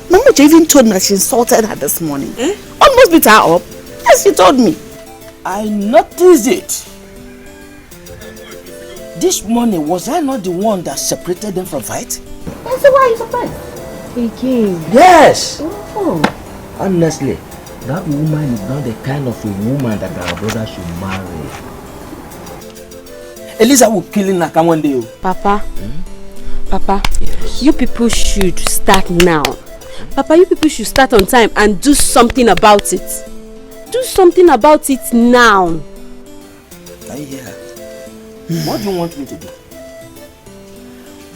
Mama even told me that she insulted her this morning. Almost beat her up. Yes, she told me. I noticed it. This morning, was I not the one that separated them from fight? I said, why are you surprised? Again? Yes. Oh. Honestly, that woman is not the kind of a woman that our brother should marry. Eliza will kill Nnaka one day. Papa, Papa, yes. You people should start now. Papa, you people should start on time and do something about it. Do something about it now. I hear. What do you want me to do?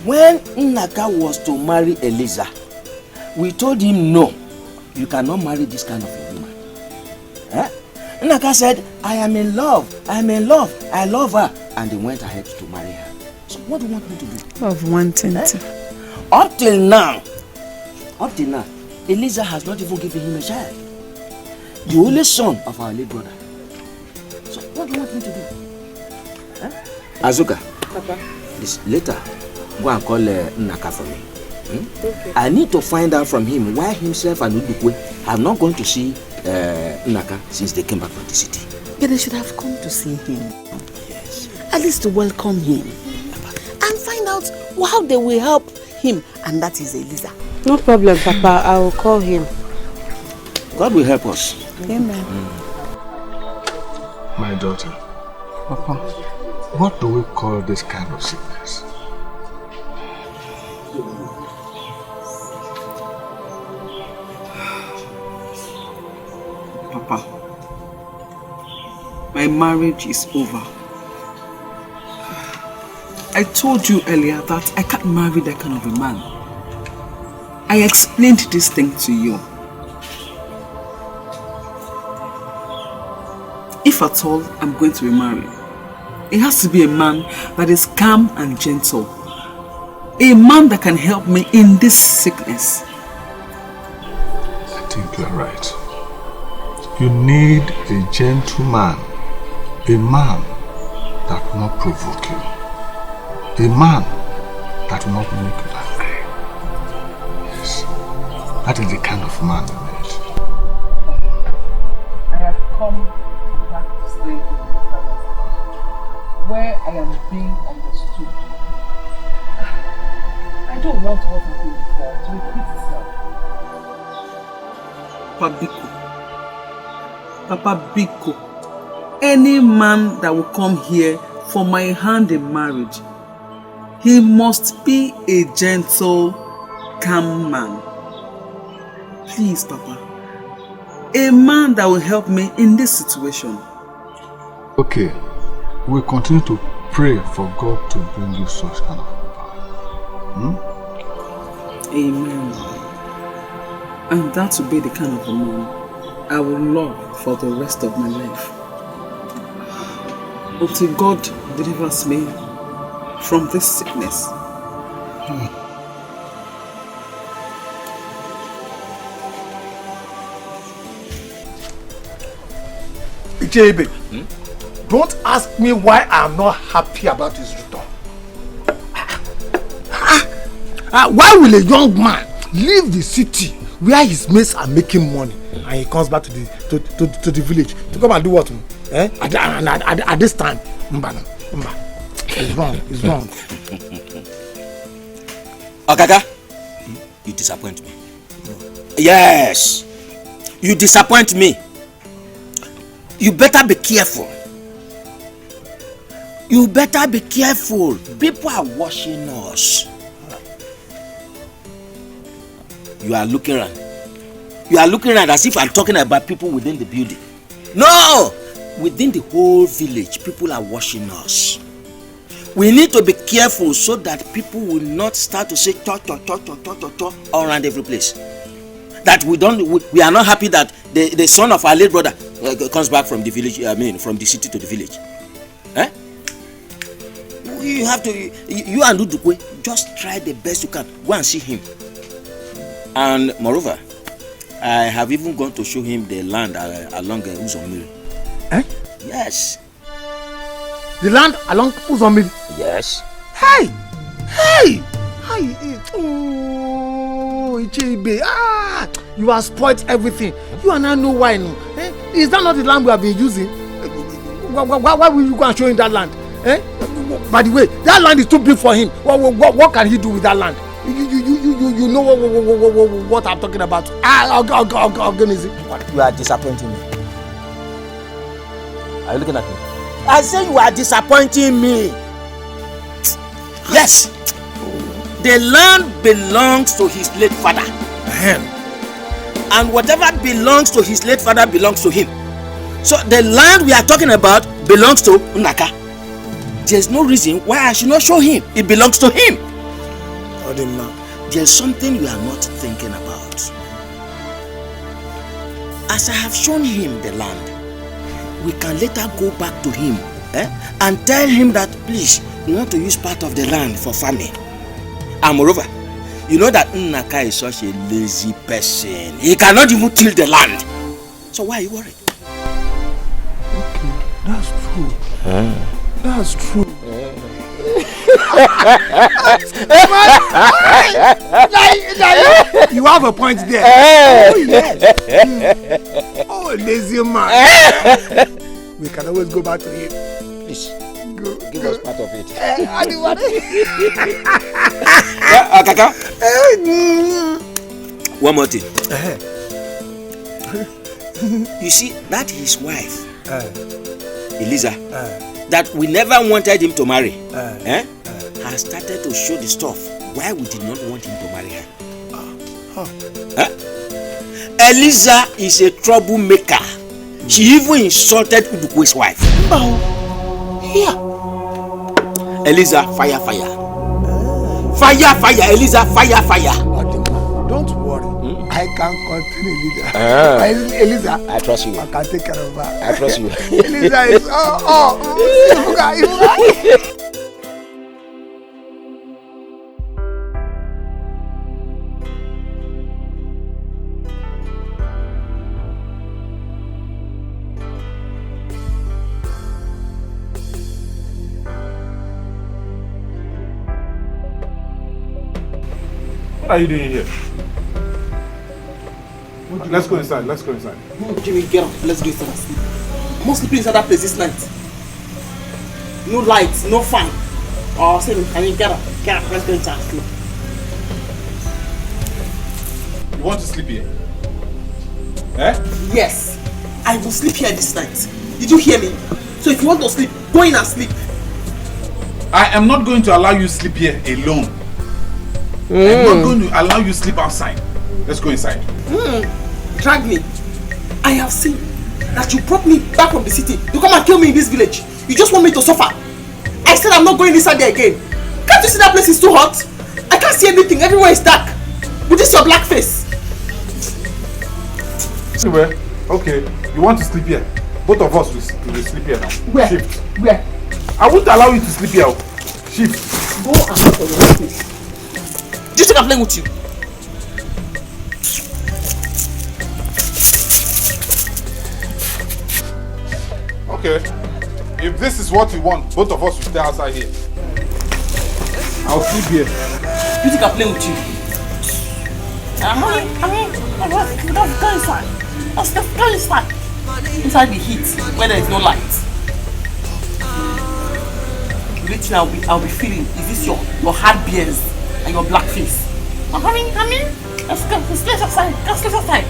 When Nnaka was to marry Eliza, we told him no, you cannot marry this kind of a woman. Nnaka said, I am in love, I love her, and he went ahead to marry her. So what do you want me to do? Of wanting to. Up till now, Eliza has not even given him a child. The only son of our late brother. So what do you want me to do? Azuka, Papa. This later, go and call Nnaka for me. Okay. I need to find out from him why himself and Udukwe have not gone to see Nnaka since they came back from the city. But they should have come to see him. Yes. At least to welcome him. And find out how they will help him. And that is Eliza. No problem, Papa. I will call him. God will help us. Amen. My daughter, Papa, what do we call this kind of sickness? Papa, my marriage is over. I told you earlier that I can't marry that kind of a man. I explained this thing to you. If at all I'm going to be married, it has to be a man that is calm and gentle. A man that can help me in this sickness. I think you're right. You need a gentleman. A man that will not provoke you. A man that will not make you angry. Yes. That is the kind of man you need. I have come back to stay in the palace, where I am being understood. I don't want what happened before to repeat itself. Papa Biko, any man that will come here for my hand in marriage, he must be a gentle, calm man. Please, Papa. A man that will help me in this situation. Okay. We'll continue to pray for God to bring you such kind of man. Amen. And that will be the kind of a man I will love for the rest of my life. Until God delivers me from this sickness. JB, don't ask me why I'm not happy about his return. Why will a young man leave the city where his mates are making money and he comes back to the village to come and do what? At this time? It's wrong. It's wrong. Okaka, you disappoint me. Yes, you disappoint me. You better be careful. You better be careful. People are watching us. You are looking around. You are looking around as if I'm talking about people within the building. No! Within the whole village, people are watching us. We need to be careful so that people will not start to say to all around every place. That we are not happy that the son of our late brother comes back from the village, from the city to the village. You have to, you and Udukwe, just try the best you can. Go and see him. And moreover, I have even gone to show him the land along Uzomiri. Yes. The land along Uzomiri? Yes. Hey! Oh, Ichebe. You have spoiled everything. You and I know why no. Is that not the land we have been using? Why will you go and show him that land? By the way, that land is too big for him. What can he do with that land? You know what I'm talking about. Organism. You are disappointing me. Are you looking at me? I say you are disappointing me. Yes. The land belongs to his late father. And whatever belongs to his late father belongs to him. So the land we are talking about belongs to Unaka. There's no reason why I should not show him. It belongs to him. There's something you are not thinking about. As I have shown him the land, we can later go back to him and tell him that please, we want to use part of the land for farming. And moreover, you know that Nnaka is such a lazy person. He cannot even till the land. So why are you worried? Okay, that's true. That's true. You have a point there. Oh yes. Oh, lazy man. We can always go back to him. Please, give us part of it. Kaka. One more thing. You see, that his wife, Eliza, that we never wanted him to marry, has started to show the stuff why we did not want him to marry her. Eliza is a troublemaker. She even insulted Udukwe's wife. Yeah. Eliza, fire. Fire, Eliza, fire. Don't worry. I can continue, Eliza. Eliza, I trust you. I can take care of her. I trust you. Eliza is What are you doing here? Let's go inside. No, Jimmy, get up. Let's go inside and sleep. I'm not sleeping inside that place this night. No lights, no fan. Oh, say, I mean, get up. Let's go inside and sleep. You want to sleep here? Eh? Yes, I will sleep here this night. Did you hear me? So if you want to sleep, go in and sleep. I am not going to allow you sleep here alone. I'm not going to allow you sleep outside. Let's go inside. Drag me. I have seen that you brought me back from the city to come and kill me in this village. You just want me to suffer. I said I'm not going inside there again. Can't you see that place is too hot? I can't see anything. Everywhere is dark. With this your black face. Anyway, okay. You want to sleep here? Both of us will sleep here now. Where? Shift. Where? I won't allow you to sleep here. Shift. Go and sleep for your place. Do you think I'm playing with you? Okay. If this is what you want, both of us will stay outside here. I'll sleep here. Do you think I'm playing with you? Let's go inside. Let's go inside. Inside the heat, where there is no light. Which I'll be feeling. Is this your hard beers and your black face? I'm coming. Let's go. Let's sleep outside. Let's sleep outside.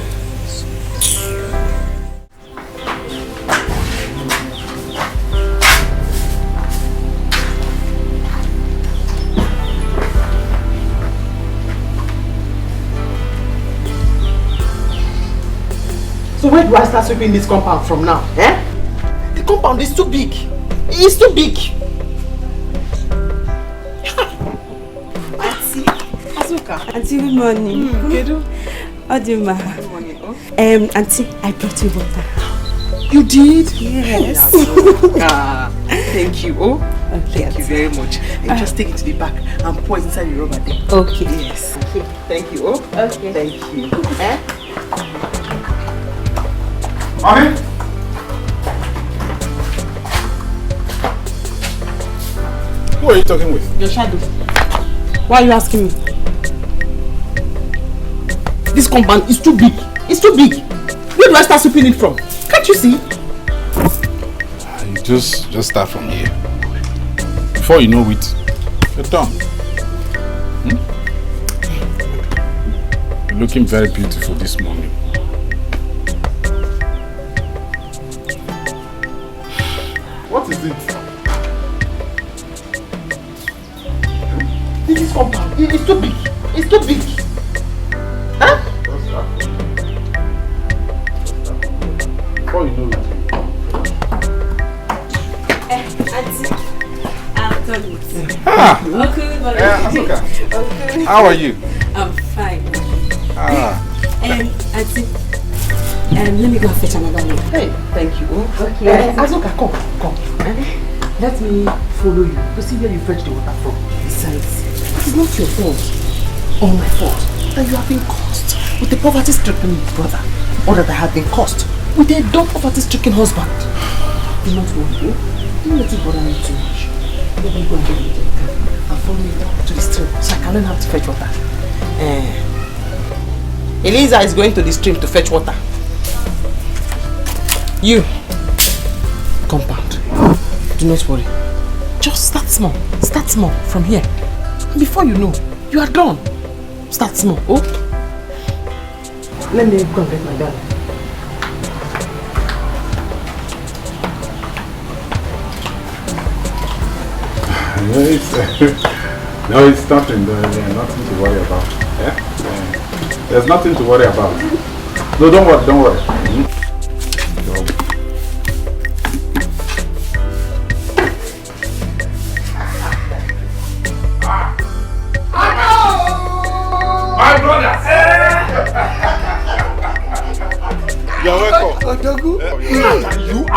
So where do I start sweeping this compound from now? The compound is too big. It's too big. Auntie, Azuka. Auntie, good morning. Good morning. Auntie, I brought you water. You did? Yes. Thank you. Thank you very much. Just take it to the back and pour it inside the rubber there. Okay. Yes. Thank you. Okay. Thank you. Mommy? Who are you talking with? Your shadow. Why are you asking me? This compound is too big. It's too big. Where do I start sweeping it from? Can't you see? You just start from here. Before you know it, you're done. You're looking very beautiful this morning. What is it? This compound, it's too big. It's too big. Huh? What's that? Before you know it. Auntie, I'm done with you. Asuka. Okay. How are you? I'm fine. Auntie, let me go and fetch another one. Hey, thank you. Okay. Azuka, come. Let me follow you to see where you fetch the water from. Besides, it is not your fault or my fault that you have been cursed with the poverty-stricken brother, or that I have been cursed with a dumb poverty-stricken husband. Do not worry. Don't let it bother me too much. Let me go and get the water and follow me down to the stream so I can learn how to fetch water. Eliza is going to the stream to fetch water. You, compound, do not worry. Just start small from here. Before you know, you are done. Start small, oh? Let me go and get my dad. No, it's nothing. There's nothing to worry about. Yeah? There's nothing to worry about. No, don't worry.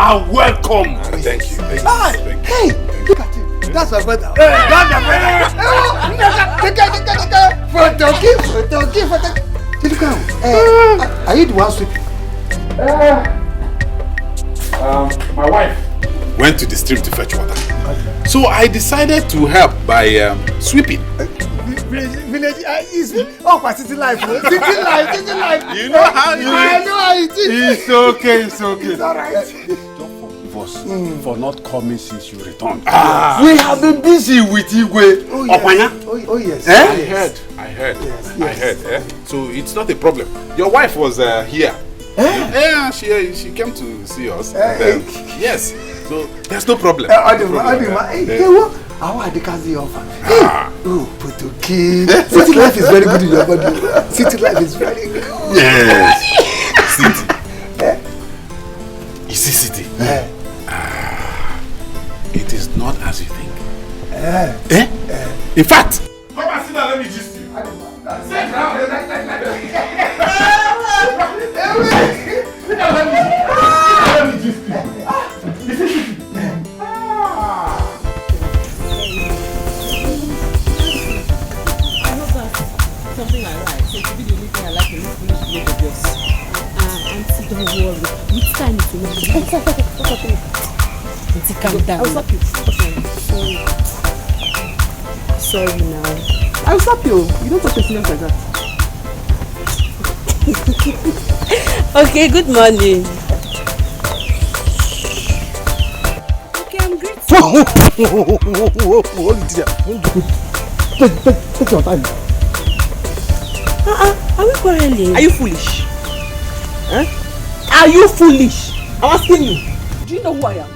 are welcome. Thank you. Hey, look at him. That's my brother. That's my brother. Are you the one sweeping? My wife went to the stream to fetch water. So I decided to help by sweeping. Village is city life. City life. You know how it is. I know how it is. It's okay. It's alright. For not coming since you returned. We have been busy with Igwe. Oh yes. I heard. So it's not a problem. Your wife was here. Yeah, she came to see us. Yes. So there's no problem. How are the Kazi offer? Oh, Putuki. City life is very good in your body. City life is very good. Yes. City. You see, City. It is not as you think. In fact, come and sit down, let me gist you. Sit down. Let me gist you. Something I like. So to be the only thing I like in this village village of yours. Auntie, don't worry. Which time is it? Auntie, calm down. I'll stop you. Sorry now. I'll stop you. You don't talk to serious like that. Okay, good morning. Okay, I'm great. Take your time. Are we quarreling? Are you foolish? Huh? Are you foolish? I'm asking you. Do you know who I am?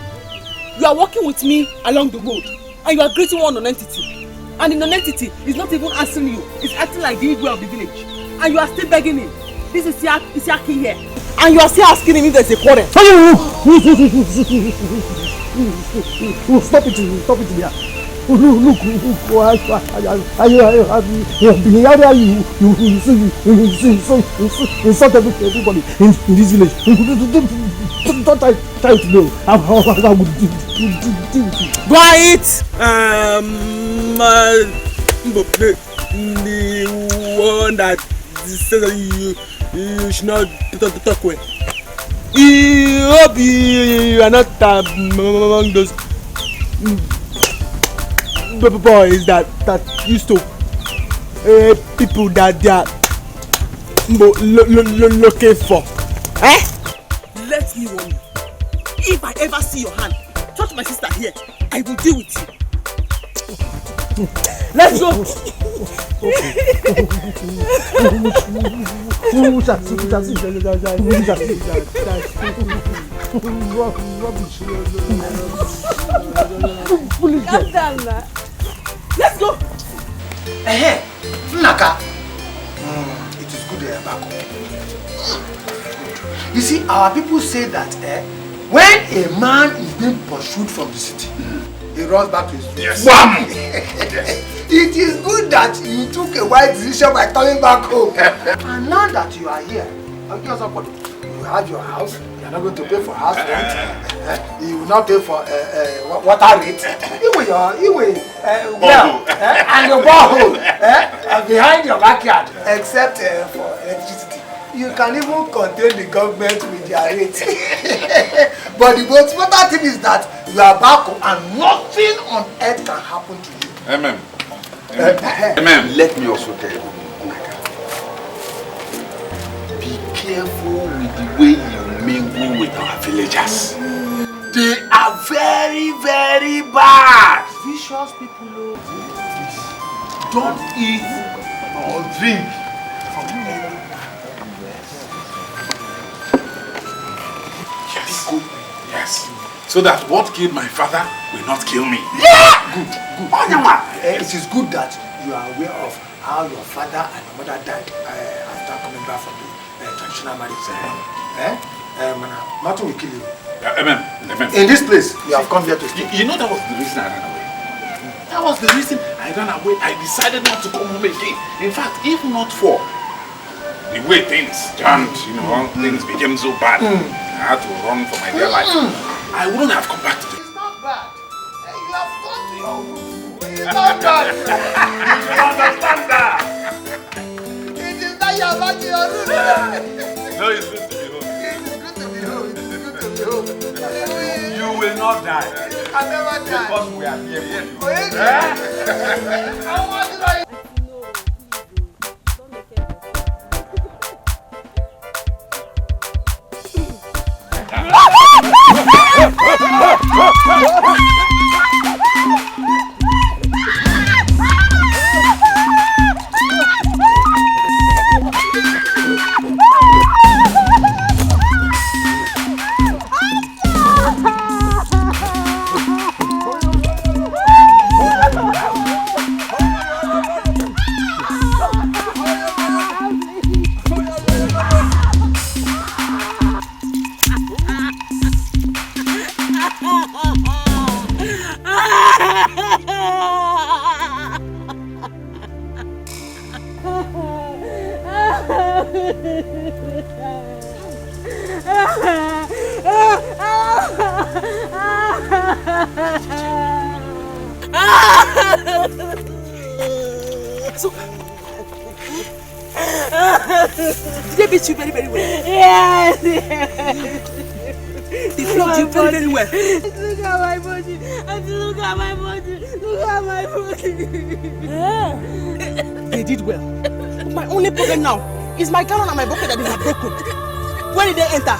You are walking with me along the road and you are greeting one non-entity. And the non-entity is not even answering you. It's acting like the Igwe of the village. And you are still begging him. This is Yaki here. And you are still asking him if there's a quarrel. Stop it there. Look, you insult everybody in this village. Don't try to know how I would deal with you. Quiet! The one that says that you should not talk well. I hope you are not among those boys that used to people that they are looking for. Let me warn you. If I ever see your hand touch my sister here, I will deal with you. Let's go. Calm down now. Let's go. Naka. It is good back home. You see, our people say that when a man is being pursued from the city, he runs back to his room. Yes. It is good that you took a wise decision by coming back home. And now that you are here, you have your house. You are not going to pay for house rent. You will not pay for water rate. You will and your borehole behind your backyard, except for electricity. You can even contain the government with their rate. But the most important thing is that you are back home and nothing on earth can happen to you. Amen. Let me also tell you, be careful with the way you mingle with our villagers. They are very, very bad. Vicious people. Don't eat or drink from any. Yes. So that what killed my father will not kill me. Yeah! Good. It is good that you are aware of how your father and your mother died after coming back from the traditional marriage. Nothing will kill you. Amen. In this place, you have come here to stay. You know that was the reason I ran away. That was the reason I ran away. I decided not to come home again. In fact, if not for the way things turned, things became so bad. I had to run for my dear life. I wouldn't have come back to this. It's not bad. You have gone to your room. It's not bad. You understand that? It is not your back to your room. No, it's good to be home. It is good to be home. It is good to be home. You will not die. You can never die. Because we are here with you. How much do I... So, they beat you very, very well. Yes. They flogged you very, very well. Look at my body. Look at my body. Look at my body. They did well. My only problem now is my gallon and my bucket that they have broken. Where did they enter?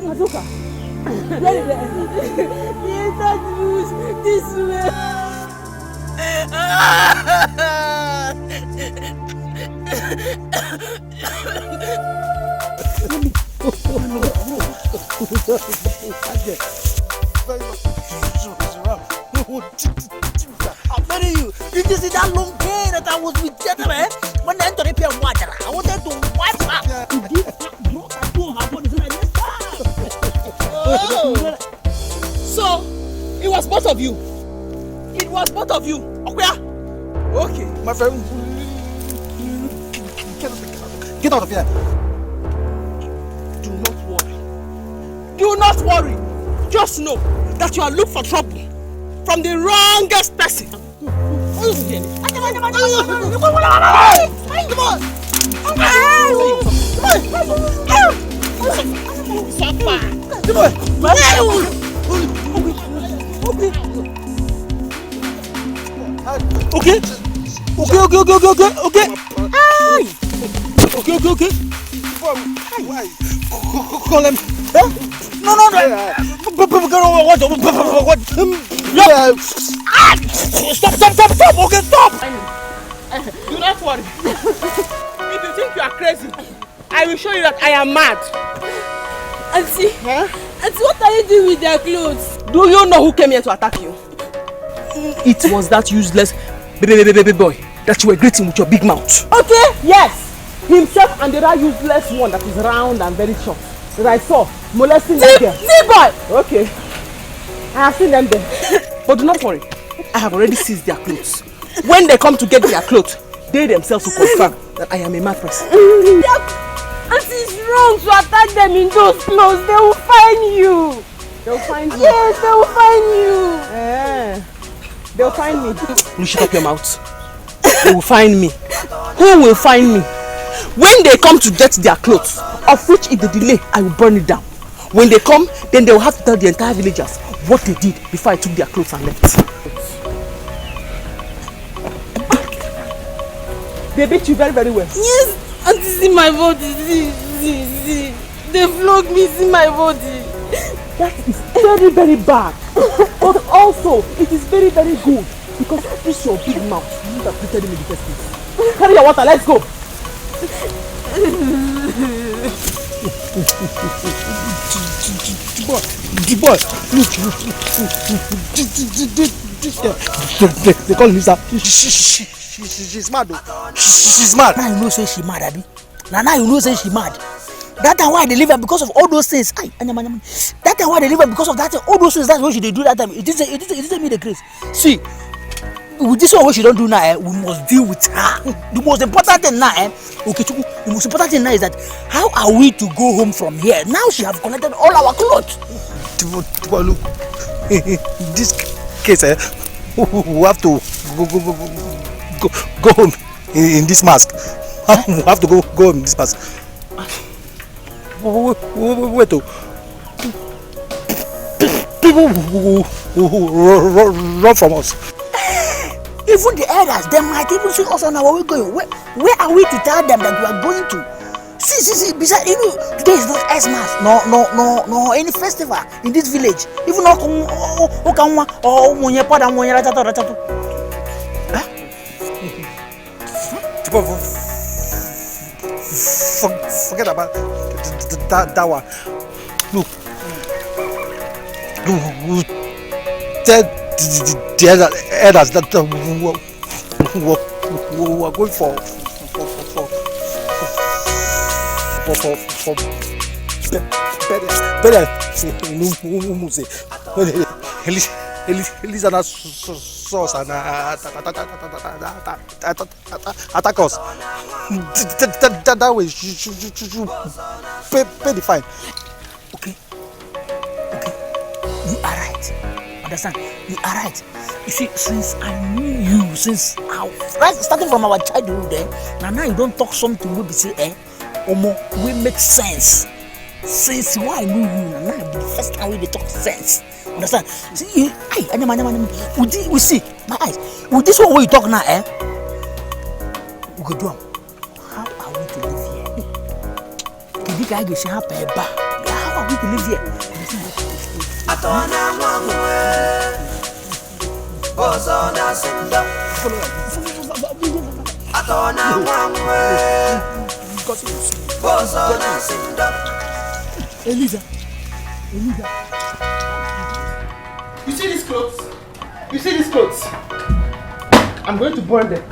Azuka, where did they enter? They entered this way. I'm telling you, did you see that long day that I was with gentlemen? When they entered the water, I wanted to wipe up. So, it was both of you. It was both of you. Okay. My friend, get out of here. Do not worry. Do not worry. Just know that you are looking for trouble from the wrongest person. Okay. Why? Call him. No. What? Stop. Okay, stop. Do not worry. If you think you are crazy, I will show you that I am mad. Auntie, Auntie, what are you doing with their clothes? Do you know who came here to attack you? It was that useless baby boy that you were greeting with your big mouth. Okay, yes. Himself and the other useless one that is round and very short that I saw molesting that girl. Boy. Okay. I have seen them there. But do not worry. I have already seized their clothes. When they come to get their clothes, they themselves will confirm that I am a mad person. Auntie, it's wrong to attack them in those clothes. They will find you. They will find you? Yes, they will find you. They will find me. You shut up your mouth. They will find me. Who will find me? When they come to get their clothes, of which if they delay, I will burn it down. When they come, then they will have to tell the entire villagers what they did before I took their clothes and left. They beat you very, very well. Yes, Auntie, see my body. See. They flogged me, see my body. That is very, very bad. But also, it is very, very good. Because this your big mouth. You would have treated him in the first place. Carry your water, let's go. The boy, they call Lisa. She's mad though. She's mad. Now you know say she mad, Abi. Now you know say she mad. That time why they leave her because of all those things. That time why they leave her because of that all those things. That's what she did do that time. It didn't mean the grace. See, with this one what she don't do now, we must deal with her. The most important thing now, okay, The most important thing now is that how are we to go home from here? Now she have collected all our clothes. Look, in this case, we have to go home in this mask. We have to go home in this mask. Wait, people who run from us. Even the elders, they might even see us on our way going. Where are we to tell them that we are going to? See, besides, you know, today is not Xmas, no any festival in this village. Even forget about that one. Look, tell the elders that we are going for better Elisa sauce and attack us. That way she pay the fine. Okay, you are right. Understand? You are right. You see, since I knew you, starting from our childhood, now you don't talk something we be say, Omo, we make sense. Since why I knew you, now the first time we talk sense. Understand? See, we see my eyes. With this one, what you talk now, we go do. How are we to live here? How are we to live here? Elisa. You see these clothes? I'm going to burn them.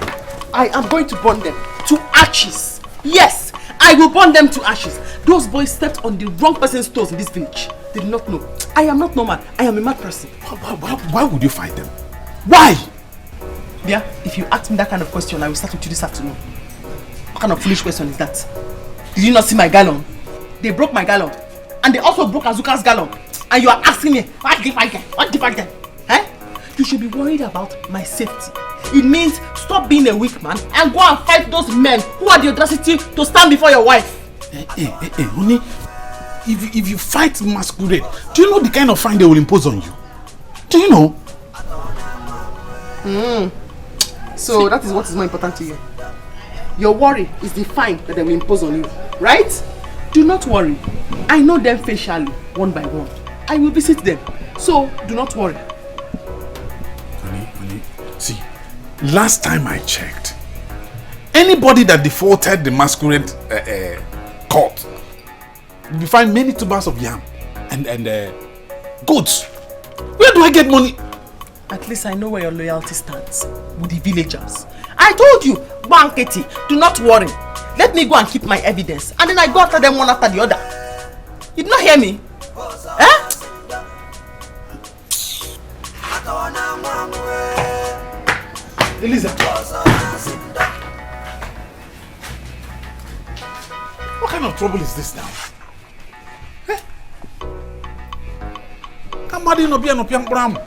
I am going to burn them to ashes. Yes, I will burn them to ashes. Those boys stepped on the wrong person's toes in this village. They did not know. I am not normal. I am a mad person. Why would you fight them? Why? Yeah, if you ask me that kind of question, I will start with you this afternoon. What kind of foolish question is that? Did you not see my gallon? They broke my gallon. And they also broke Azuka's gallon. And you are asking me, what did I get? Eh? You should be worried about my safety. It means stop being a weak man and go and fight those men who had the audacity to stand before your wife. Honey, if you fight masquerade, do you know the kind of fine they will impose on you? Do you know? So that is what is more important to you. Your worry is the fine that they will impose on you, right? Do not worry. I know them facially, one by one. I will visit them. So do not worry. Honey, see, last time I checked, anybody that defaulted the masquerade court will be fined many tubers of yam and goats. Where do I get money? At least I know where your loyalty stands with the villagers. I told you, Banketi, do not worry. Let me go and keep my evidence, and then I go after them one after the other. You did not hear me? Eh? Elisa. What kind of trouble is this now? Eh? Kamadi no biya no piang bram.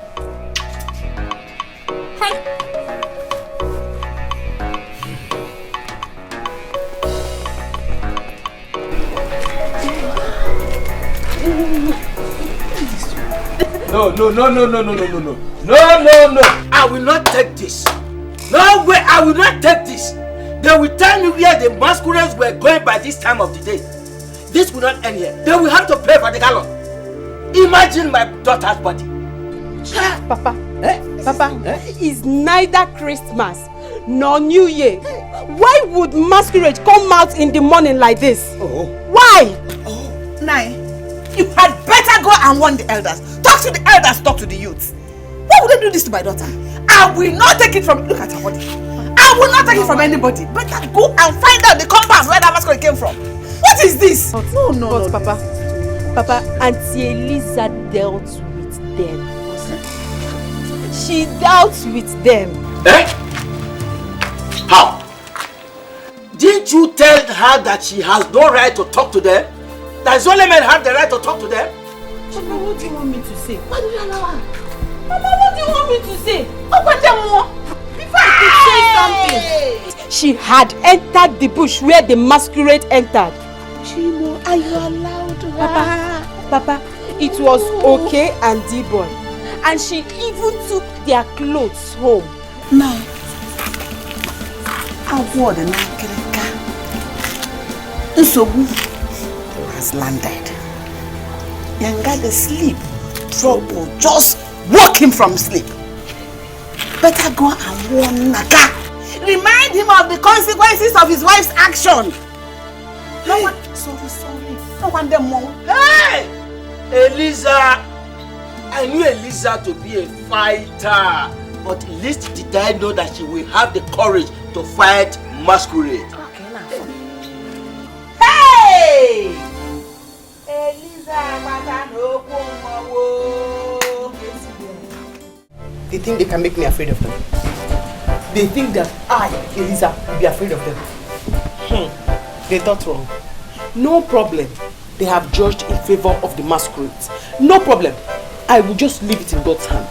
No. I will not take this. No way, I will not take this. They will tell me where the masquerades were going by this time of the day. This will not end here. They will have to pay for the gallon. Imagine my daughter's body. Papa, it's neither Christmas nor New Year. Why would masquerade come out in the morning like this? Why? Nai, you had better go and warn the elders. Talk to the elders, talk to the youths. Why would they do this to my daughter? I will not take it from, look at her body. I will not take it from anybody. Better go and find out the compound where that masquerade came from. What is this? No, Papa, Auntie Eliza dealt with them. She dealt with them. Eh? How? Didn't you tell her that she has no right to talk to them? That only men have the right to talk to them? Papa, what do you want me to say? Why do you allow her? Mama, what do you want me to say? Open them more. Before I could say something. She had entered the bush where the masquerade entered. Chimo, are you allowed her? Papa, it was okay and D-boy. And she even took their clothes home. Now, I wore the Nakrika. Nsobu has landed. Yanga the sleep. Trouble just woke him from sleep. Better go and warn Naka. Remind him of the consequences of his wife's action. No one, sorry. No one them more. Hey! Eliza! I knew Eliza to be a fighter. But at least did I know that she will have the courage to fight masquerade. Okay, now. Hey! Eliza, They think they can make me afraid of them. They think that I, Eliza, will be afraid of them. They thought wrong. No problem. They have judged in favor of the masquerades. No problem. I will just leave it in God's hand.